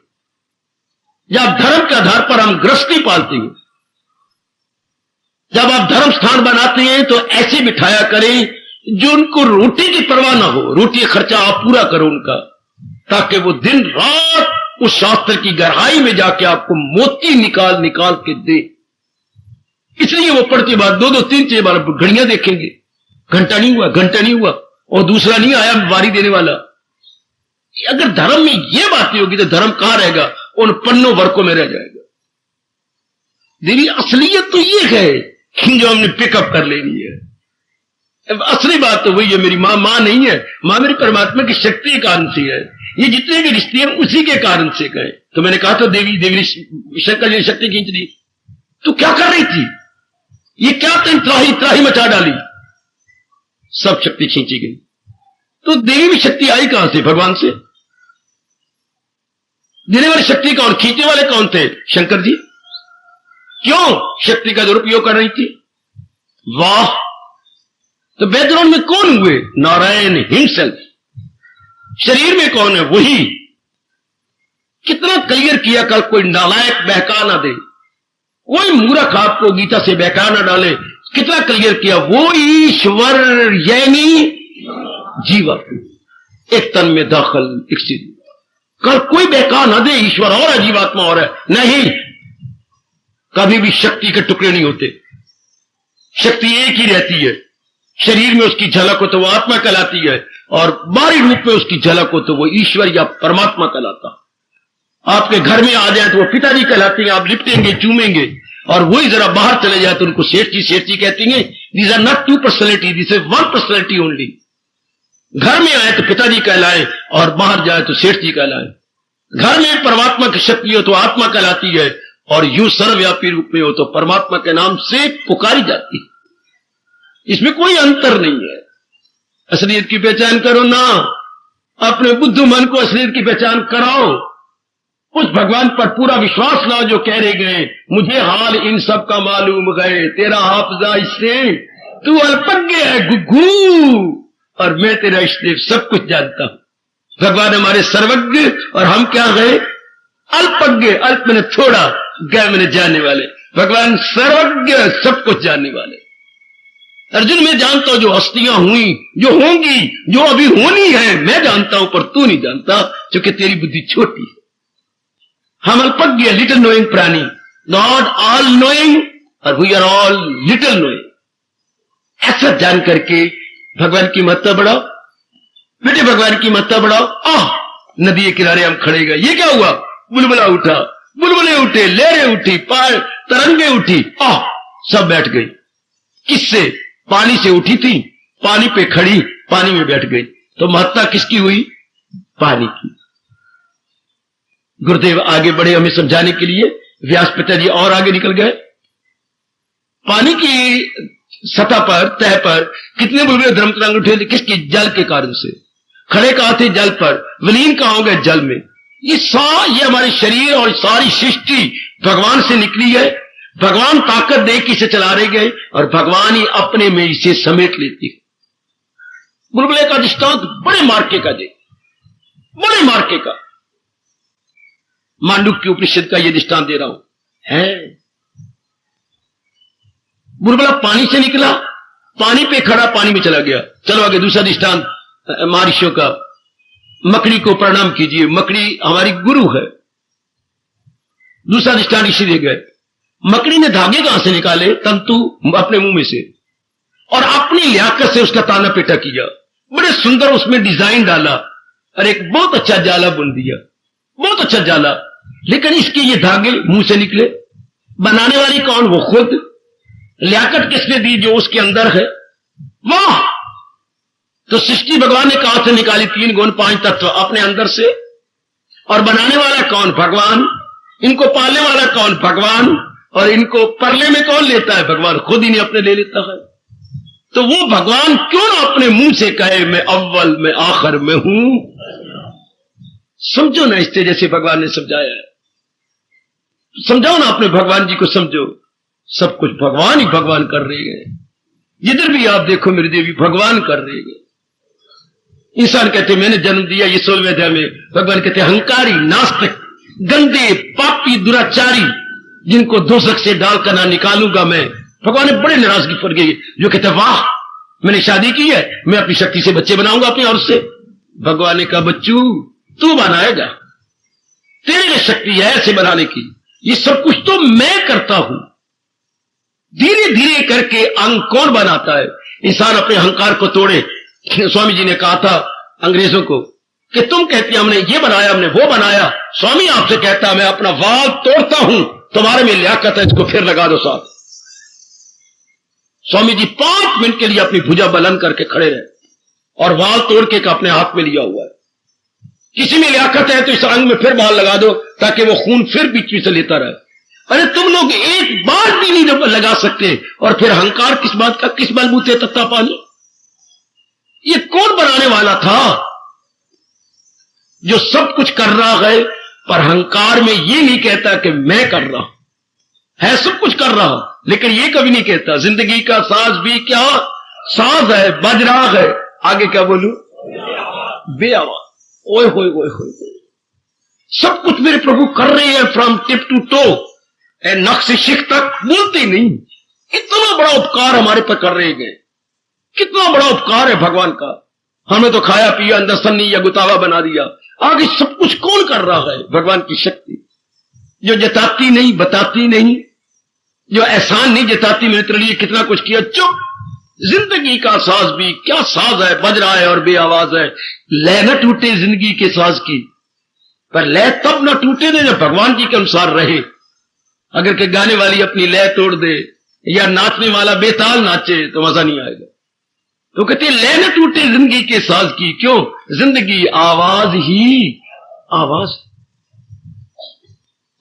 जब धर्म के आधार पर हम गृहस्थी पालते हैं। जब आप धर्म स्थान बनाते हैं तो ऐसे बिठाया करें जो उनको रोटी की परवाह ना हो, रोटी का खर्चा आप पूरा करो उनका, ताकि वो दिन रात उस शास्त्र की गहराई में जाके आपको मोती निकाल के दे। इसलिए वो पढ़ते बाद 2-2, 3-3 बार घड़ियां देखेंगे, घंटा नहीं हुआ और दूसरा नहीं आया वारी देने वाला। अगर धर्म में ये बातें होगी तो धर्म कहां रहेगा? उन पन्नों वर्कों में रह जाएगा। देवी असलियत तो ये है जो हमने पिकअप कर लेनी है। असली बात तो वही है, मेरी मां नहीं है, मां मेरी परमात्मा की शक्ति के कारण से है। ये जितने भी रिश्ते हैं उसी के कारण से गए। तो मैंने कहा तो देवी शंकर जी ने शक्ति खींच ली। तो क्या कर रही थी ये? क्या त्राही मचा डाली, सब शक्ति खींची गई। तो देवी में शक्ति आई कहां से? भगवान से। देने वाली शक्ति कौन, खींचने वाले कौन थे? शंकर जी। क्यों शक्ति का दुरुपयोग कर रही थी? वाह! तो बैकग्राउंड में कौन हुए? नारायण हिमसेल्फ। शरीर में कौन है? वही। कितना क्लियर किया, कल कोई नालायक बहका ना दे, कोई मूर्ख आपको गीता से बहका ना डाले। कितना क्लियर किया, वो ईश्वर यानी जीवा एक तन में दाखिल एक। कल कोई बहका ना दे, ईश्वर और है जीवात्मा और है नहीं। कभी भी शक्ति के टुकड़े नहीं होते, शक्ति एक ही रहती है। शरीर में उसकी झलक हो तो वो आत्मा कहलाती है, और बाहरी रूप में उसकी झलक हो तो वो ईश्वर या परमात्मा कहलाता। आपके घर में आ जाए तो वो पिताजी कहलाती हैं, आप लिपटेंगे चूमेंगे, और वही जरा बाहर चले जाए तो उनको सेठ जी कहती हैं। These are not 2 personality, this is 1 personality only. घर में आए तो पिताजी कहलाए और बाहर जाए तो सेठ जी कहलाए। घर में परमात्मा की शक्ति हो तो आत्मा कहलाती है, और यूं सर्वव्यापी रूप में हो तो परमात्मा के नाम से पुकारी जाती है। इसमें कोई अंतर नहीं है। असलियत की पहचान करो ना, अपने बुद्धू मन को असलियत की पहचान कराओ। उस भगवान पर पूरा विश्वास लाओ जो कह रहे गए, मुझे हाल इन सब का मालूम गए, तेरा हाफजा इससे, तू अल्पज्ञ है गुग्गू, और मैं तेरा इष्ट सब कुछ जानता हूं। भगवान हमारे सर्वज्ञ, और हम क्या गए? अल्पज्ञ। अल्प मैंने थोड़ा, गए मैंने जानने वाले। भगवान सर्वज्ञ, सब कुछ जानने वाले। अर्जुन, मैं जानता हूं जो हस्तियां हुई, जो होंगी, जो अभी होनी है, मैं जानता हूं, पर तू नहीं जानता क्योंकि तेरी बुद्धि छोटी है। हम अल्पज्ञ, लिटिल नोइंग प्राणी, नॉट ऑल नोइंग, और we are all little knowing. ऐसा जान करके भगवान की महत्ता बढ़ाओ बेटे, भगवान की महत्ता बढ़ाओ। नदी के किनारे हम खड़े गए, ये क्या हुआ? बुलबुला उठा, बुलबुले उठे, लहरें उठी, तरंगे उठी, सब बैठ गई। किससे? पानी से उठी थी, पानी पे खड़ी, पानी में बैठ गई। तो महत्ता किसकी हुई? पानी की। गुरुदेव आगे बढ़े हमें समझाने के लिए। व्यास पिताजी और आगे निकल गए। पानी की सतह पर, तह पर कितने बुलबुले धर्म तरंग उठे थे, किसकी? जल के कारण से। खड़े कहां थे? जल पर। विलीन कहां हो गए? जल में। ये हमारे शरीर और सारी सृष्टि भगवान से निकली है। भगवान ताकत दे के इसे चला रहे गए और भगवान ही अपने में इसे समेट लेती है। बुलबुले का दृष्टांत बड़े मार्के का दे, बड़े मार्के का मांडुक्य उपनिषद का यह दृष्टांत दे रहा हूं है। बुलबुला पानी से निकला, पानी पे खड़ा, पानी में चला गया। चलो आगे दूसरा दृष्टांत महर्षियों का। मकड़ी को प्रणाम कीजिए, मकड़ी हमारी गुरु है। दूसरा दृष्टांत ऋषि दे गए। मकड़ी ने धागे कहां से निकाले? तंतु अपने मुंह में से, और अपनी लियाकत से उसका ताना पेटा किया, बड़े सुंदर उसमें डिजाइन डाला और एक बहुत अच्छा जाला बुन दिया, बहुत अच्छा जाला। लेकिन इसके ये धागे मुंह से निकले। बनाने वाली कौन? वो खुद। लियाकत किसने दी? जो उसके अंदर है। वाह! तो सृष्टि भगवान ने कहां से निकाली? 3 गुण 5 तत्व अपने अंदर से। और बनाने वाला कौन? भगवान। इनको पालने वाला कौन? भगवान। और इनको परले में कौन लेता है? भगवान खुद ही नहीं अपने ले लेता है। तो वो भगवान क्यों ना अपने मुंह से कहे मैं अव्वल, मैं आखिर में हूं। समझो ना, इससे जैसे भगवान ने समझाया है, समझाओ ना अपने भगवान जी को, समझो। सब कुछ भगवान ही भगवान कर रहे हैं। जिधर भी आप देखो मेरी देवी, भगवान कर रहे हैं। इंसान कहते मैंने जन्म दिया, ये 16वें अध्याय में भगवान कहते अहंकारी, नास्तिक, गंदे, पापी, दुराचारी, जिनको दोजख से डालकर ना निकालूंगा मैं। भगवान ने बड़े नाराजगी पर गई, जो कहते वाह मैंने शादी की है, मैं अपनी शक्ति से बच्चे बनाऊंगा अपनी औरत से। भगवान ने कहा बच्चू तू बनाएगा, तेरे में शक्ति है ऐसे बनाने की, ये सब कुछ तो मैं करता हूं। धीरे धीरे करके अंग कौन बनाता है? इंसान अपने अहंकार को तोड़े। स्वामी जी ने कहा था अंग्रेजों को कि तुम कहती हमने ये बनाया, हमने वो बनाया। स्वामी आपसे कहता मैं अपना वाल तोड़ता हूं, तुम्हारे में लियाकत है, इसको फिर लगा दो साथ। स्वामी जी 5 मिनट के लिए अपनी भुजा बुलंद करके खड़े रहे और वाल तोड़ के अपने हाथ में लिया हुआ है। किसी में लियाकत है तो इस अंग में फिर बाल लगा दो ताकि वो खून फिर बीच में से लेता रहे। अरे तुम लोग एक बार भी नहीं लगा सकते, और फिर अहंकार किस बात का? किस बलबूते तत्ता पानी? ये कौन बनाने वाला था जो सब कुछ कर रहा है, पर अहंकार में ये नहीं कहता कि मैं कर रहा हूं, है सब कुछ कर रहा हूं, लेकिन ये कभी नहीं कहता जिंदगी का साज भी क्या साज है, बज रहा है। आगे क्या बोलूं? बेआवाज। ओए होए होए होए, सब कुछ मेरे प्रभु कर रहे हैं फ्रॉम टिप टू टो, नख से शिख तक, बोलते नहीं। इतना बड़ा उपकार हमारे पर कर रहे गए, कितना बड़ा उपकार है भगवान का। हमें तो खाया पिया, अंदर सन्नी या गुतावा बना दिया। आगे सब कुछ कौन कर रहा है? भगवान की शक्ति, जो जताती नहीं, बताती नहीं, जो एहसान नहीं जताती, मैंने तेरे लिए कितना कुछ किया। चुप। जिंदगी का साज भी क्या साज है, बज रहा है और बेआवाज है। लय न टूटे जिंदगी के साज की, पर लय तब न टूटे दे जब भगवान जी के अनुसार रहे। अगर के गाने वाली अपनी लय तोड़ दे या नाचने वाला बेताल नाचे तो मजा नहीं आएगा। तो कहते लय न टूटे जिंदगी के साज की। क्यों? जिंदगी आवाज ही आवाज,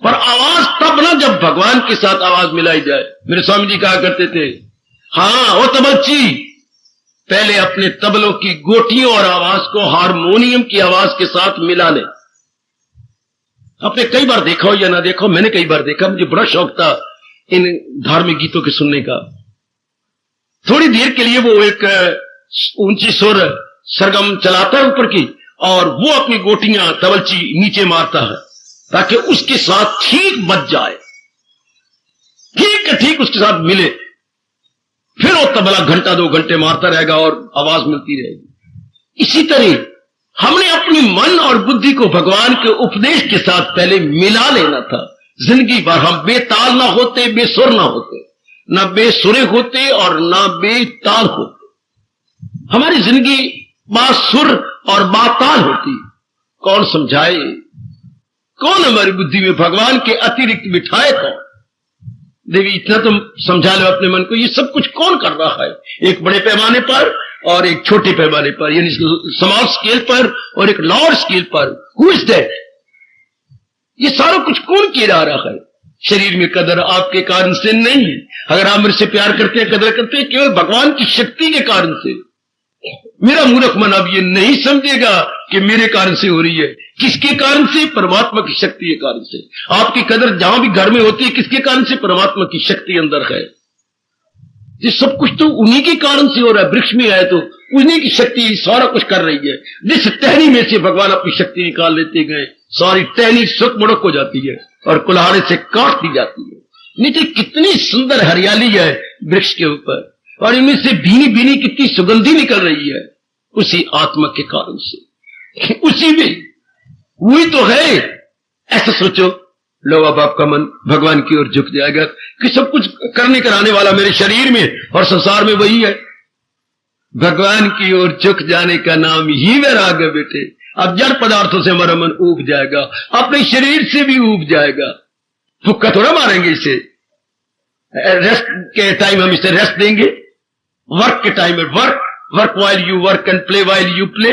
पर आवाज तब ना जब भगवान के साथ आवाज मिलाई जाए। मेरे स्वामी जी कहा करते थे, हाँ वो तबलची पहले अपने तबलों की गोटियों और आवाज को हारमोनियम की आवाज के साथ मिला ले। आपने कई बार देखा हो या ना देखा हो, मैंने कई बार देखा। मुझे बड़ा शौक था इन धार्मिक गीतों के सुनने का। थोड़ी देर के लिए वो एक ऊंची सुर सरगम चलाता है ऊपर की, और वो अपनी गोटियां तबलची नीचे मारता है ताकि उसके साथ ठीक बज जाए, ठीक उसके साथ मिले। फिर वो तबला घंटा 2 घंटे मारता रहेगा और आवाज मिलती रहेगी। इसी तरह हमने अपनी मन और बुद्धि को भगवान के उपदेश के साथ पहले मिला लेना था। जिंदगी भर हम बेताल ना होते, बेसुर ना होते, ना बेसुरे होते और ना बेताल होते। हमारी जिंदगी बासुर और बाताल होती। कौन समझाए? कौन हमारी बुद्धि में भगवान के अतिरिक्त बिठाए? कौन? देवी इतना तुम समझा लो अपने मन को, ये सब कुछ कौन कर रहा है? एक बड़े पैमाने पर और एक छोटे पैमाने पर, यानी स्मॉल स्केल पर और एक लार्ज स्केल पर। Who is that? ये सारा कुछ कौन किया जा रहा है? शरीर में कदर आपके कारण से नहीं। अगर आप मेरे से प्यार करते हैं, कदर करते हैं, केवल भगवान की शक्ति के कारण से। मेरा मूर्ख मन अब ये नहीं समझेगा कि मेरे कारण से हो रही है। किसके कारण से? परमात्मा की शक्ति के कारण से। आपकी कदर जहां भी घर में होती है, किसके कारण से? परमात्मा की शक्ति अंदर है। ये सब कुछ तो उन्हीं के कारण से हो रहा है। वृक्ष में है तो उन्हीं की शक्ति सारा कुछ कर रही है। जिस टहनी में से भगवान अपनी शक्ति निकाल लेते गए, सारी टहनी सुख मुड़क हो जाती है और कुल्हाड़े से काट दी जाती है। नीचे कितनी सुंदर हरियाली है वृक्ष के ऊपर, और इनमें से भीनी भीनी कितनी सुगंधी निकल रही है, उसी आत्मा के कारण से। उसी में वही तो है। ऐसा सोचो, लो अब आपका मन भगवान की ओर झुक जाएगा कि सब कुछ करने कराने वाला मेरे शरीर में और संसार में वही है। भगवान की ओर झुक जाने का नाम ही वैराग है बेटे। अब जड़ पदार्थों से हमारा मन ऊब जाएगा, अपने शरीर से भी ऊब जाएगा। भुक्का थोड़ा मारेंगे इसे। रेस्ट के टाइम हम इसे रेस्ट देंगे, वर्क के टाइम में work, work while you work and play while you play,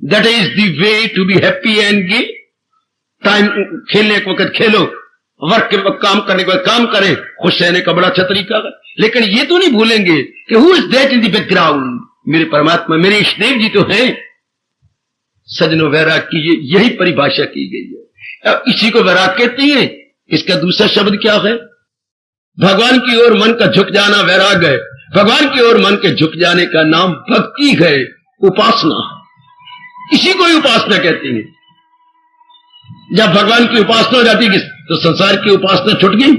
that is the way to be happy and gay. Time खेलने के वक्त खेलो, वर्क के वक्त काम करने के वक्त काम करें, खुश रहने का बड़ा अच्छा तरीका है। लेकिन ये तो नहीं भूलेंगे कि who is that in the background, मेरे परमात्मा, मेरे इष्टदेव जी तो हैं। सजनों, वैराग की यही परिभाषा की गई है। अब इसी को वैराग कहते हैं। इसका दूसरा शब्द क्या है? भगवान की ओर मन का झुक जाना वैराग है। भगवान की ओर मन के झुक जाने का नाम भक्ति है, उपासना। इसी को ही उपासना कहते हैं। जब भगवान की उपासना हो जाती है तो संसार की उपासना छूट गई,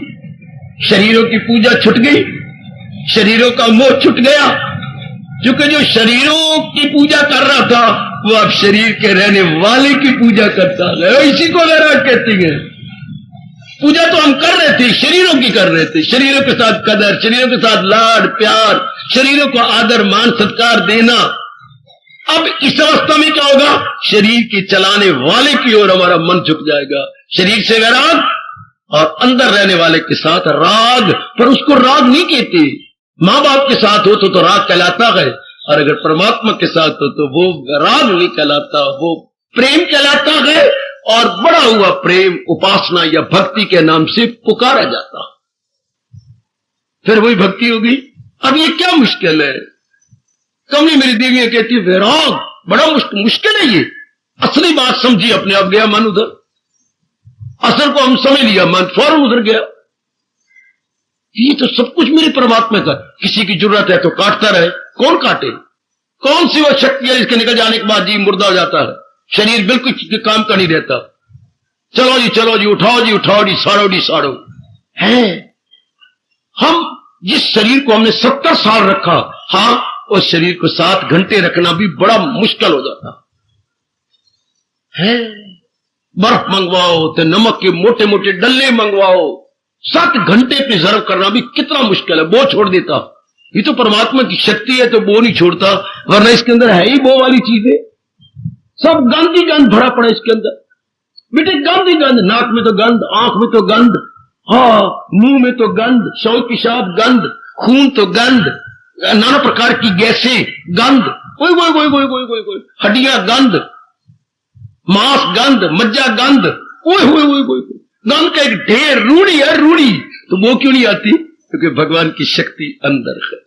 शरीरों की पूजा छूट गई, शरीरों का मोह छूट गया। क्योंकि जो शरीरों की पूजा कर रहा था वो अब शरीर के रहने वाले की पूजा करता है। इसी को वैराग कहती है। पूजा तो हम कर रहे थे, शरीरों की कर रहे थे, शरीरों के साथ कदर, शरीरों के साथ लाड प्यार, शरीरों को आदर मान सत्कार देना। अब इस अवस्था में क्या होगा? शरीर के चलाने वाले की ओर हमारा मन झुक जाएगा। शरीर से वैराग और अंदर रहने वाले के साथ राग। पर उसको राग नहीं कहते। मां बाप के साथ हो तो राग कहलाता है, और अगर परमात्मा के साथ हो तो वो राग नहीं कहलाता, वो प्रेम कहलाता है। और बड़ा हुआ प्रेम उपासना या भक्ति के नाम से पुकारा जाता, फिर वही भक्ति होगी। अब ये क्या मुश्किल है? कमली मेरी देवियां कहती है वैराग बड़ा मुश्किल है। ये असली बात समझी, अपने आप गया मन उधर। असर को हम समझ लिया, मन फौरन उधर गया। ये तो सब कुछ मेरे परमात्मा का। किसी की जरूरत है तो काटता रहे, कौन काटे? कौन सी वो शक्ति है इसके निकल जाने के बाद जीव मुर्दा हो जाता है, शरीर बिल्कुल काम का नहीं रहता। चलो जी उठाओ जी साड़ो है। हम जिस शरीर को हमने 70 साल रखा, हाँ, उस शरीर को 7 घंटे रखना भी बड़ा मुश्किल हो जाता है। बर्फ मंगवाओ तो नमक के मोटे मोटे डल्ले मंगवाओ, 7 घंटे प्रिजर्व करना भी कितना मुश्किल है। वो छोड़ देता। ये तो परमात्मा की शक्ति है तो वो नहीं छोड़ता, वरना इसके अंदर है ही वो वाली चीजें। सब गंद ही गंद भरा पड़ा इसके अंदर बेटे, गंद ही गंद। नाक में तो गंद, आंख में तो गंद, हाँ, मुंह में तो गंद, शौच पेशाब गंद, खून तो गंद, नाना प्रकार की गैसें गंद, कोई हड्डियां गंद, मांस गंद, मज्जा गंद, गंद का एक ढेर। रूढ़ी है रूढ़ी। तो वो क्यों नहीं आती? क्योंकि भगवान की शक्ति अंदर है।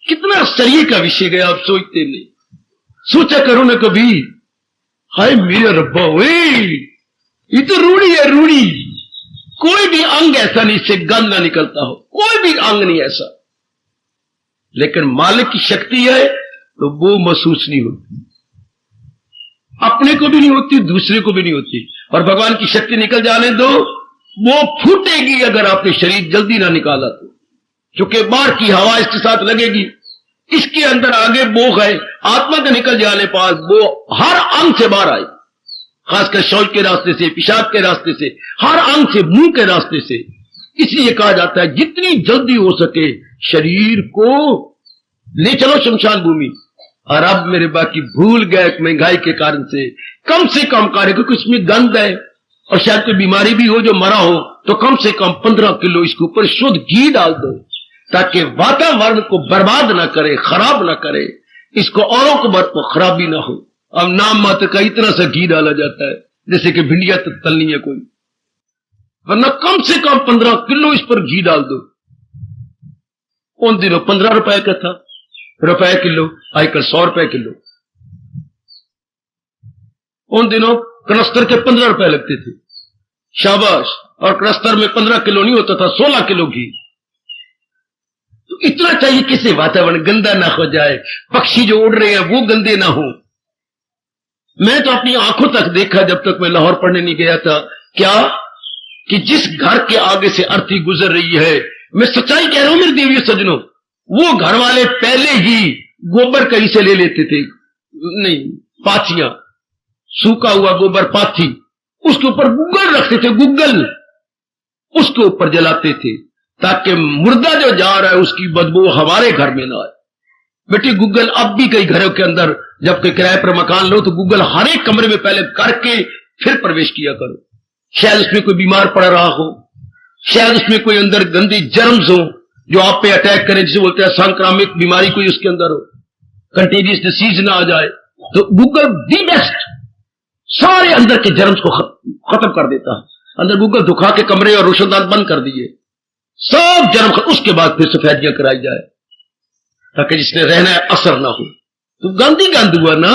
कितना आश्चर्य का विषय गया, आप सोचते नहीं। सोचा करो ना कभी, हाय मेरे रब्बा, ये तो रूढ़ी है रूढ़ी। कोई भी अंग ऐसा नहीं इससे गंद ना निकलता हो, कोई भी अंग नहीं ऐसा। लेकिन मालिक की शक्ति है तो वो महसूस नहीं होती, अपने को भी नहीं होती, दूसरे को भी नहीं होती। और भगवान की शक्ति निकल जाने दो, वो फूटेगी अगर आपने शरीर जल्दी ना निकाला तो। क्योंकि बाहर की हवा इसके साथ लगेगी, इसके अंदर आगे वो है। आत्मा के निकल जाने पास वो हर अंग से बाहर आए, खासकर शौच के रास्ते से, पेशाब के रास्ते से, हर अंग से, मुंह के रास्ते से। इसलिए कहा जाता है जितनी जल्दी हो सके शरीर को ले चलो शमशान भूमि। और अब मेरे बाकी भूल गए महंगाई के कारण से कम कार्य, क्योंकि इसमें गंध है और शायद कोई बीमारी भी हो जो मरा हो, तो कम से कम 15 किलो इसके ऊपर शुद्ध घी डाल दो, ताकि वातावरण को बर्बाद ना करे, खराब ना करे, इसको औरों को खराबी ना हो। अब नाम मात्र का इतना सा घी डाला जाता है जैसे कि भिंडिया तलनी है कोई। वरना कम से कम 15 किलो इस पर घी डाल दो। उन दिनों 15 रुपए का था रुपए किलो, आजकल 100 रुपए किलो। उन दिनों कनस्तर के 15 रुपए लगते थे, शाबाश। और कनस्तर में 15 किलो नहीं होता था, 16 किलो घी। तो इतना चाहिए किसी वातावरण गंदा ना हो जाए, पक्षी जो उड़ रहे हैं वो गंदे ना हो। मैं तो अपनी आंखों तक देखा जब तक मैं लाहौर पढ़ने नहीं गया था, क्या कि जिस घर के आगे से अर्थी गुजर रही है, मैं सच्चाई कह रहा हूं मेरे देवी सज्जनों, वो घर वाले पहले ही गोबर कहीं से ले लेते थे, नहीं पाथियां, सूखा हुआ गोबर पाथी, उसके ऊपर गुग्गल रखते थे, गुग्गल उसके ऊपर जलाते थे ताकि मुर्दा जो जा रहा है उसकी बदबू हमारे घर में ना आए। बेटी गुग्गल अब भी कई घरों के अंदर जब कोई किराए पर मकान लो तो गुग्गल हर एक कमरे में पहले करके फिर प्रवेश किया करो। शायद उसमें कोई बीमार पड़ रहा हो, शायद उसमें कोई अंदर गंदी जर्म्स हो जो आप पे अटैक करें, जिसे बोलते हैं संक्रामक बीमारी कोई उसके अंदर हो, कंटेजियस डिसीज ना आ जाए। तो गुग्गल दी बेस्ट सारे अंदर के जर्म्स को खत्म कर देता है। अंदर गुग्गल दुखा के कमरे और रोशनदान बंद कर दिए, सब जर्म, उसके बाद फिर सफेदियां कराई जाए ताकि जिसने रहना है असर ना हो। तो गंदी गंद हुआ ना।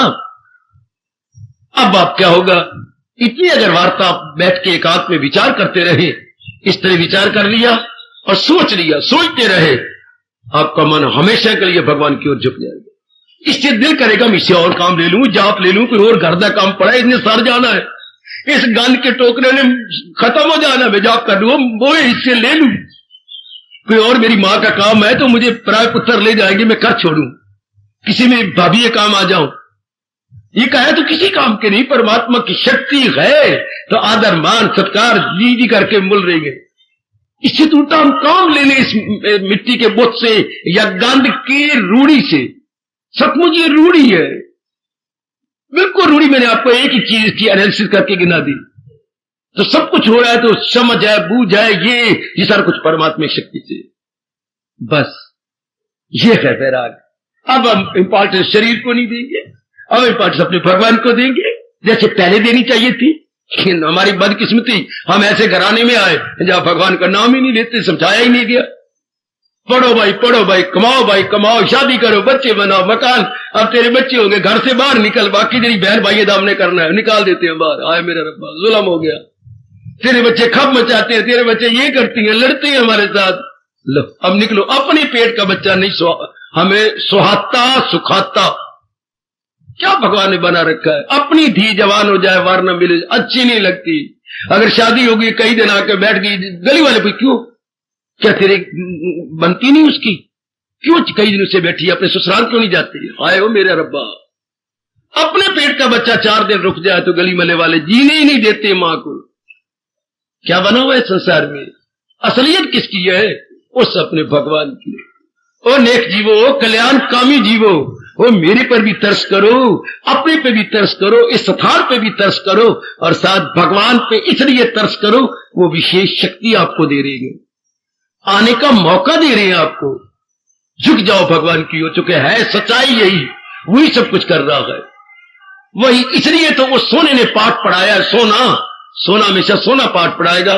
अब आप क्या होगा, इतनी अगर वार्ता बैठ के एकांत में विचार करते रहे, इस तरह विचार कर लिया और सोच लिया, सोचते रहे, आपका मन हमेशा के लिए भगवान की ओर झुक जाएगा। इससे दिल करेगा मैं इससे और काम ले लूं, जाप ले लूं, कोई और घर का काम पड़ा है, इतने सर जाना है, इस गंद के टोकरे ने खत्म हो जाना, मैं जाप कर लूं, वो इससे ले लूं, कोई और मेरी मां का काम है तो मुझे प्राय पुत्र ले जाएंगे, मैं कर छोड़ूं, किसी में भाभी ये काम आ जाऊं। ये कहे तो किसी काम के नहीं, परमात्मा की शक्ति है तो आदर मान सत्कार जी जी करके मिल रही है। इससे तो उल्टा हम काम ले लें इस मिट्टी के बुत से या गंद की रूढ़ी से। सचमुच ये रूढ़ी है, बिल्कुल रूढ़ी। मैंने आपको एक ही चीज की एनालिसिस करके गिना दी। तो सब कुछ हो रहा है तो समझ है, बूझ है, ये सारा कुछ परमात्मा की शक्ति से। बस ये है वैराग। अब हम इंपॉर्टेंस शरीर को नहीं देंगे, अब इंपॉर्टेंस अपने भगवान को देंगे जैसे पहले देनी चाहिए थी। हमारी बदकिस्मती, हम ऐसे घराने में आए जहां भगवान का नाम ही नहीं लेते, समझाया ही नहीं गया। पढ़ो भाई, कमाओ भाई कमाओ, शादी करो, बच्चे बनाओ, मकान, अब तेरे बच्चे होंगे, घर से बाहर निकल, बाकी तेरी बहन भाई दामने करना है, निकाल देते हैं बाहर। आए मेरा रब्बा, जुल्म हो गया, तेरे बच्चे खप मचाते हैं, तेरे बच्चे ये करती हैं, लड़ते हैं हमारे साथ। लो अब निकलो, अपने पेट का बच्चा नहीं हमें सुहाता सुखाता क्या भगवान ने बना रखा है। अपनी धी जवान हो जाए वार न मिले, अच्छी नहीं लगती। अगर शादी होगी कई दिन आके बैठ गई गली वाले पे, क्यों, क्या तेरे बनती नहीं उसकी, क्यों कई दिनों से बैठी, अपने ससुराल क्यों नहीं जाती? आए हो मेरे रब्बा, अपने पेट का बच्चा 4 दिन रुक जाए तो गली मले वाले जीने ही नहीं देते मां को। क्या बना हुआ है संसार में? असलियत किसकी है? उस अपने भगवान की। ओ नेक जीवो, कल्याण कामी जीवो, वो मेरे पर भी तरस करो, अपने पे भी तरस करो, इस स्थान पे भी तरस करो, और साथ भगवान पे इसलिए तरस करो वो विशेष शक्ति आपको दे रही है, आने का मौका दे रहे हैं आपको। झुक जाओ भगवान की ओर, चुके है सच्चाई यही, वही सब कुछ कर रहा है वही। इसलिए तो वो सोने ने पाठ पढ़ाया, सोना हमेशा सोना पाठ पढ़ाएगा,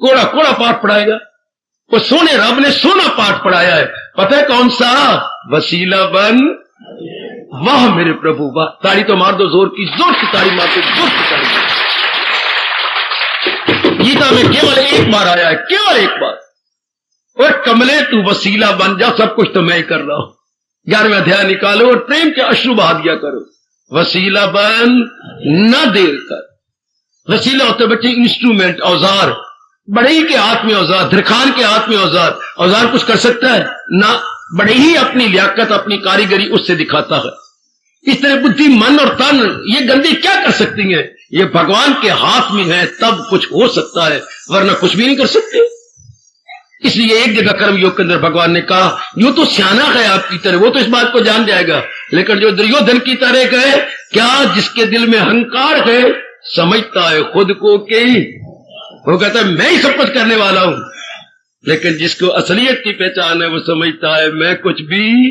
कोड़ा कोड़ा पाठ पढ़ाएगा। वो सोने रब ने सोना पाठ पढ़ाया है, पता है कौन सा? वसीला बन। वाह मेरे प्रभु वाह, ताड़ी तो मार दो, जोर की ताड़ी मार दो, जोर की ताड़ी। गीता में केवल एक बार आया है, केवल एक बार, और कमले तू वसीला बन जा, सब कुछ तो मैं ही कर रहा हूं। 11वें अध्याय निकालो और प्रेम के अश्रु बहा दिया करो। वसीला बन, न देर कर। वसीला होता है बच्चे इंस्ट्रूमेंट, औजार। बड़े ही के हाथ में औजार, धरखान के हाथ में औजार। औजार कुछ कर सकता है ना, बड़े ही अपनी लियाकत, अपनी कारीगरी उससे दिखाता है। इस तरह बुद्धि, मन और तन ये गंदी क्या कर सकती हैं? ये भगवान के हाथ में है, तब कुछ हो सकता है, वरना कुछ भी नहीं कर सकते। इसलिए एक जगह कर्म योग के अंदर भगवान ने कहा, यो तो सियाना है आपकी तरह, वो तो इस बात को जान जाएगा, लेकिन जो दुर्योधन की तरह गए, क्या जिसके दिल में अहंकार है, समझता है खुद को कि वो कहता है मैं ही सब कुछ करने वाला हूं, लेकिन जिसको असलियत की पहचान है वो समझता है मैं कुछ भी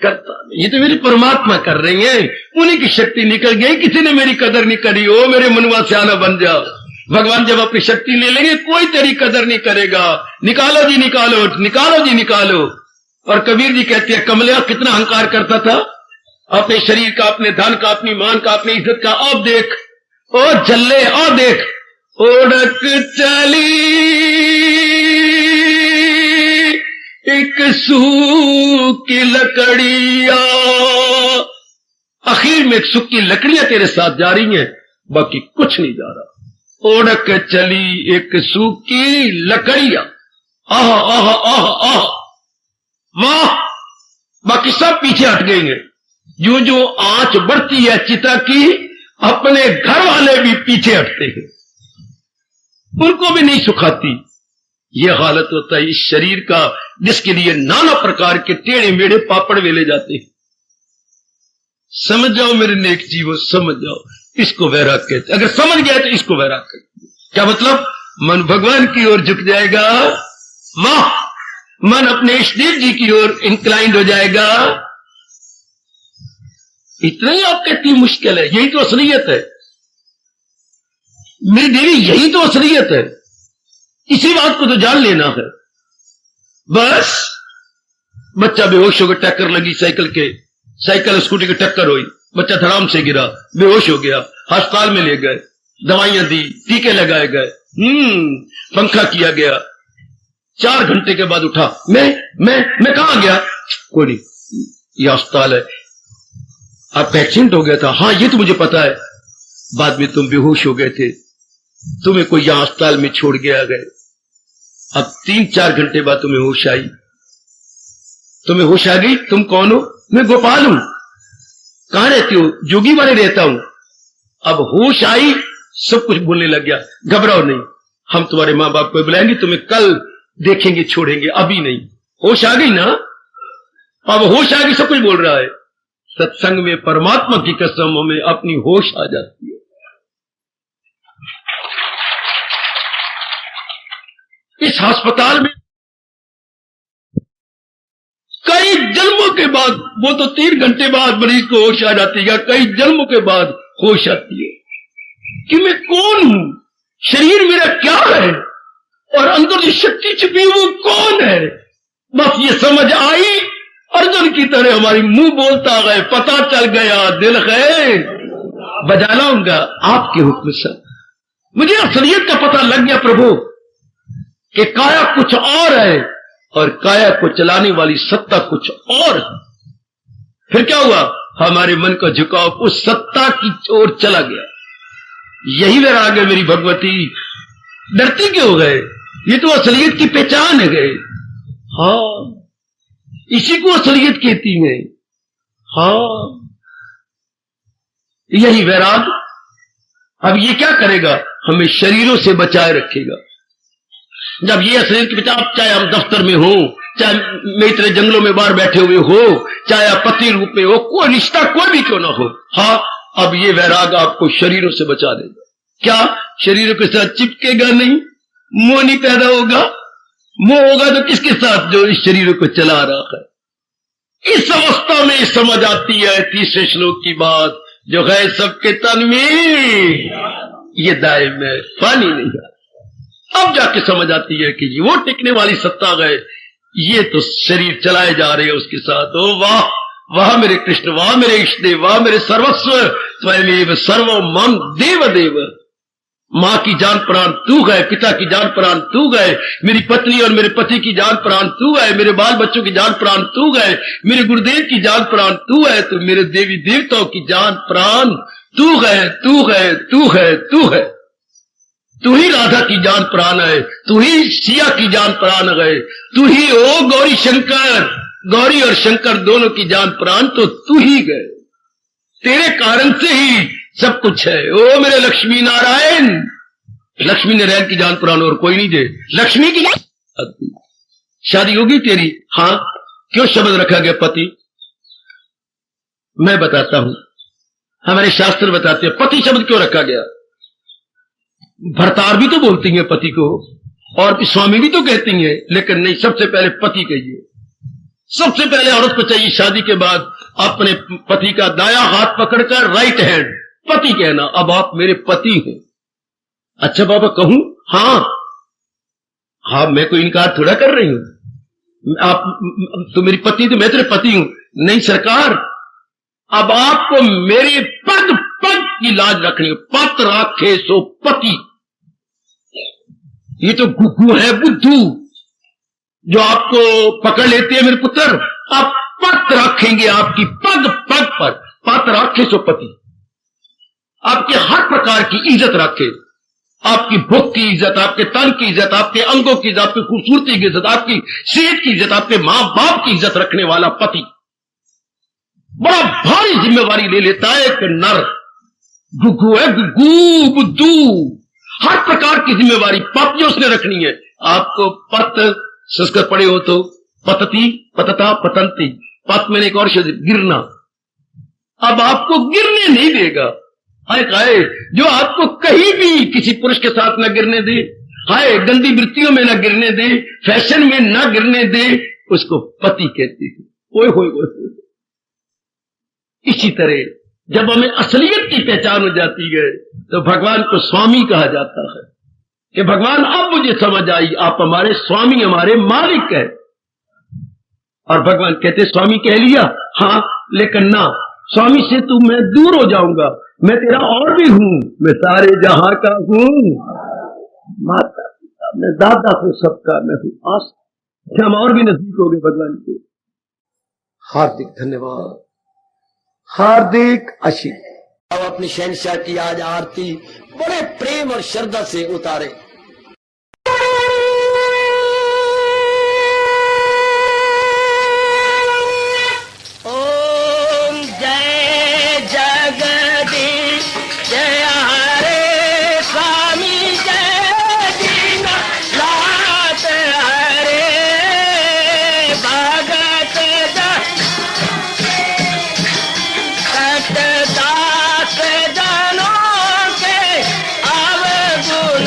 करता नहीं, ये तो मेरी परमात्मा कर रही है, उन्हीं की शक्ति निकल गई, किसी ने मेरी कदर नहीं करी। ओ मेरे मनवा सियाना बन जाओ, भगवान जब अपनी शक्ति ले लेंगे कोई तेरी कदर नहीं करेगा। निकालो जी निकालो, निकालो जी निकालो। और कबीर जी कहते हैं कमलिया कितना अहंकार करता था अपने शरीर का, अपने धन का, अपनी मान का, अपनी इज्जत का। अब देख ओ जल्ले, ओ देख ओढ़क चली एक सूखी लकड़िया। आखिर में एक सूखी लकड़ियां तेरे साथ जा रही हैं, बाकी कुछ नहीं जा रहा। ओढ़क चली एक सूखी लकड़िया। आह आह आह आह वाह, बाकी सब पीछे हट गए हैं। जो जो आंच बढ़ती है चिता की, अपने घर वाले भी पीछे हटते हैं, उनको भी नहीं सुखाती। यह हालत होता है इस शरीर का, जिसके लिए नाना प्रकार के टेढ़े मेढ़े पापड़ वेले जाते हैं। समझ जाओ मेरे नेक जीवो, समझ जाओ, इसको वैराग कहते। अगर समझ गया तो इसको वैराग कहते। क्या मतलब? मन भगवान की ओर झुक जाएगा, वाह, मन अपने इष्टदेव जी की ओर इंक्लाइंड हो जाएगा। इतना ही आप कहती मुश्किल है? यही तो असलियत है मेरी देवी, यही तो असलियत है। इसी बात को तो जान लेना है। बस बच्चा बेहोश होकर टक्कर लगी साइकिल स्कूटी की टक्कर हुई, बच्चा धड़ाम से गिरा, बेहोश हो गया, अस्पताल में ले गए, दवाइयां दी, टीके लगाए गए, पंखा किया गया। 4 घंटे के बाद उठा, मैं कहां गया? कोई नहीं, ये अस्पताल है, आप एक्सीडेंट हो गया था। हाँ ये तो मुझे पता है, बाद में तुम बेहोश हो गए थे, तुम्हें कोई यहां अस्पताल में छोड़ गया गए। अब 3-4 घंटे बाद तुम्हें होश आई, तुम्हें होश आ गई। तुम कौन हो? मैं गोपाल हूं। कहां रहती हो? जोगी वाले रहता हूं। अब होश आई, सब कुछ बोलने लग गया। घबराओ नहीं, हम तुम्हारे मां बाप को बुलाएंगे, तुम्हें कल देखेंगे, छोड़ेंगे, अभी नहीं। होश आ गई ना? अब होश आ गई, सब कुछ बोल रहा है। सत्संग में परमात्मा की कसम हमें अपनी होश आ जाती है। इस अस्पताल में कई जन्मों के बाद, वो तो 3 घंटे बाद मरीज को होश आ जाती है, कई जन्मों के बाद होश आती है कि मैं कौन हूं, शरीर मेरा क्या है, और अंदर जो शक्ति छिपी वो कौन है। बस ये समझ आई, अर्जुन की तरह हमारी मुंह बोलता गए, पता चल गया, दिल है बजा लाऊंगा आपके हुक्म से। मुझे असलियत का पता लग गया प्रभु कि काया कुछ और है और काया को चलाने वाली सत्ता कुछ और है। फिर क्या हुआ? हमारे मन का झुकाव उस सत्ता की ओर चला गया। यही वैराग है मेरी भगवती। डरती क्यों हो गए? ये तो असलियत की पहचान है गए। हाँ, इसी को असलियत कहती है। हाँ, यही वैराग। अब ये क्या करेगा? हमें शरीरों से बचाए रखेगा। जब ये असलियत की पहचान, चाहे हम दफ्तर में हो, चाहे मेरी तरह जंगलों में बाहर बैठे हुए हो, चाहे आप पति रूप में हो, कोई रिश्ता कोई भी क्यों ना हो, हाँ, अब ये वैराग आपको शरीरों से बचा देगा। क्या शरीरों के साथ चिपकेगा नहीं, मोह नहीं पैदा होगा। मोह होगा तो किसके साथ? जो इस शरीरों को चला रहा है। इस अवस्था में समझ आती है 3 श्लोक की बात, जो है सबके तन में ये दायम है, पानी नहीं है। अब जाके समझ आती है कि वो टिकने वाली सत्ता गए, ये तो शरीर चलाए जा रहे हैं उसके साथ। ओ वाह वाह मेरे कृष्ण, वाह मेरे इष्टदेव, वाह मेरे सर्वस्व, स्वयमेव सर्वम मम देव देव। मां की जान प्राण तू गए, पिता की जान प्राण तू गए, मेरी पत्नी और मेरे पति की जान प्राण तू गए, मेरे बाल बच्चों की जान प्राण तू गए, मेरे गुरुदेव की जान प्राण तू है, तो मेरे देवी देवताओं की जान प्राण तू गए, तू है, तू है, तू है। तू ही राधा की जान प्राण है, तू ही सिया की जान प्राण है, तू ही ओ गौरी शंकर, गौरी और शंकर दोनों की जान प्राण तो तू ही गए। तेरे कारण से ही सब कुछ है। ओ मेरे लक्ष्मी नारायण, लक्ष्मी नारायण की जान प्राण और कोई नहीं दे। लक्ष्मी की शादी होगी तेरी? हाँ। क्यों शब्द रखा गया पति? मैं बताता हूं, हमारे शास्त्र बताते हैं पति शब्द क्यों रखा गया। भरतार भी तो बोलती हैं पति को, और स्वामी भी तो कहती हैं, लेकिन नहीं, सबसे पहले पति कहिए। सबसे पहले औरत को चाहिए शादी के बाद अपने पति का दाया हाथ पकड़कर राइट हैंड पति कहना, अब आप मेरे पति हैं। अच्छा बाबा कहूं? हाँ हाँ, मैं कोई इनकार थोड़ा कर रही हूं। आप तो मेरी पत्नी, तो मैं तेरे पति हूं। नहीं सरकार, अब आपको मेरे पद पद की लाज रखनी है। पत राखे सो पति। ये तो गुग्गू है, बुद्धू, जो आपको पकड़ लेते हैं मेरे पुत्र। आप पत रखेंगे आपकी पग पग पर। पत राखे सो पति। आपके हर प्रकार की इज्जत रखे। आपकी भूख की इज्जत, आपके तन की इज्जत, आपके अंगों की इज्जत, आपकी खूबसूरती की इज्जत, आपकी सेहत की इज्जत, आपके मां बाप की इज्जत रखने वाला पति बड़ा भारी जिम्मेवारी ले लेता है। एक नर गुग्गू है, गुग्गू बुद्धू, हर प्रकार की जिम्मेवारी पापियों उसने रखनी है। आपको पत, संस्कृत पढ़े हो तो पतती, पतता, पतंती। पत मैंने एक और शब्द, गिरना। अब आपको गिरने नहीं देगा। हाय हाय, जो आपको कहीं भी किसी पुरुष के साथ न गिरने दे, हाय गंदी वृत्तियों में न गिरने दे, फैशन में न गिरने दे, उसको पति कहते हैं। ओए होए होए। इसी तरह जब हमें असलियत की पहचान हो जाती है तो भगवान को स्वामी कहा जाता है कि भगवान अब मुझे समझ आई, आप हमारे स्वामी, हमारे मालिक है। और भगवान कहते स्वामी कह लिया, हाँ लेकिन ना, स्वामी से तू मैं दूर हो जाऊंगा। मैं तेरा और भी हूं, मैं सारे जहां का हूं, माता पिता, मैं दादा हूं, सबका मैं हूं। आज हम और भी नजदीक हो गए भगवान के। हार्दिक धन्यवाद, हार्दिक आशीर्वाद। अब अपनी शहंशाह की आज आरती बड़े प्रेम और श्रद्धा से उतारे। ओम जय जगदीश जय हरे स्वामी जय दीना लात हरे भगत दास जनों के अवगुण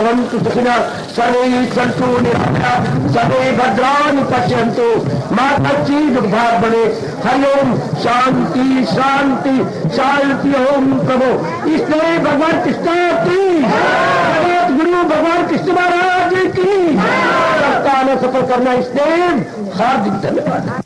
भवन्तु सुखिनः सर्वे सन्तु निरामयाः सर्वे भद्राणि पश्यन्तु मा कश्चित् दुःखात् भवेत्। हरि ओम शांति शांति शांति। ओम प्रभु इसलिए भगवान कृष्ण की जगत गुरु भगवान कृष्ण महाराज की सत्ता ने सफल करना इसलिए हार्दिक धन्यवाद।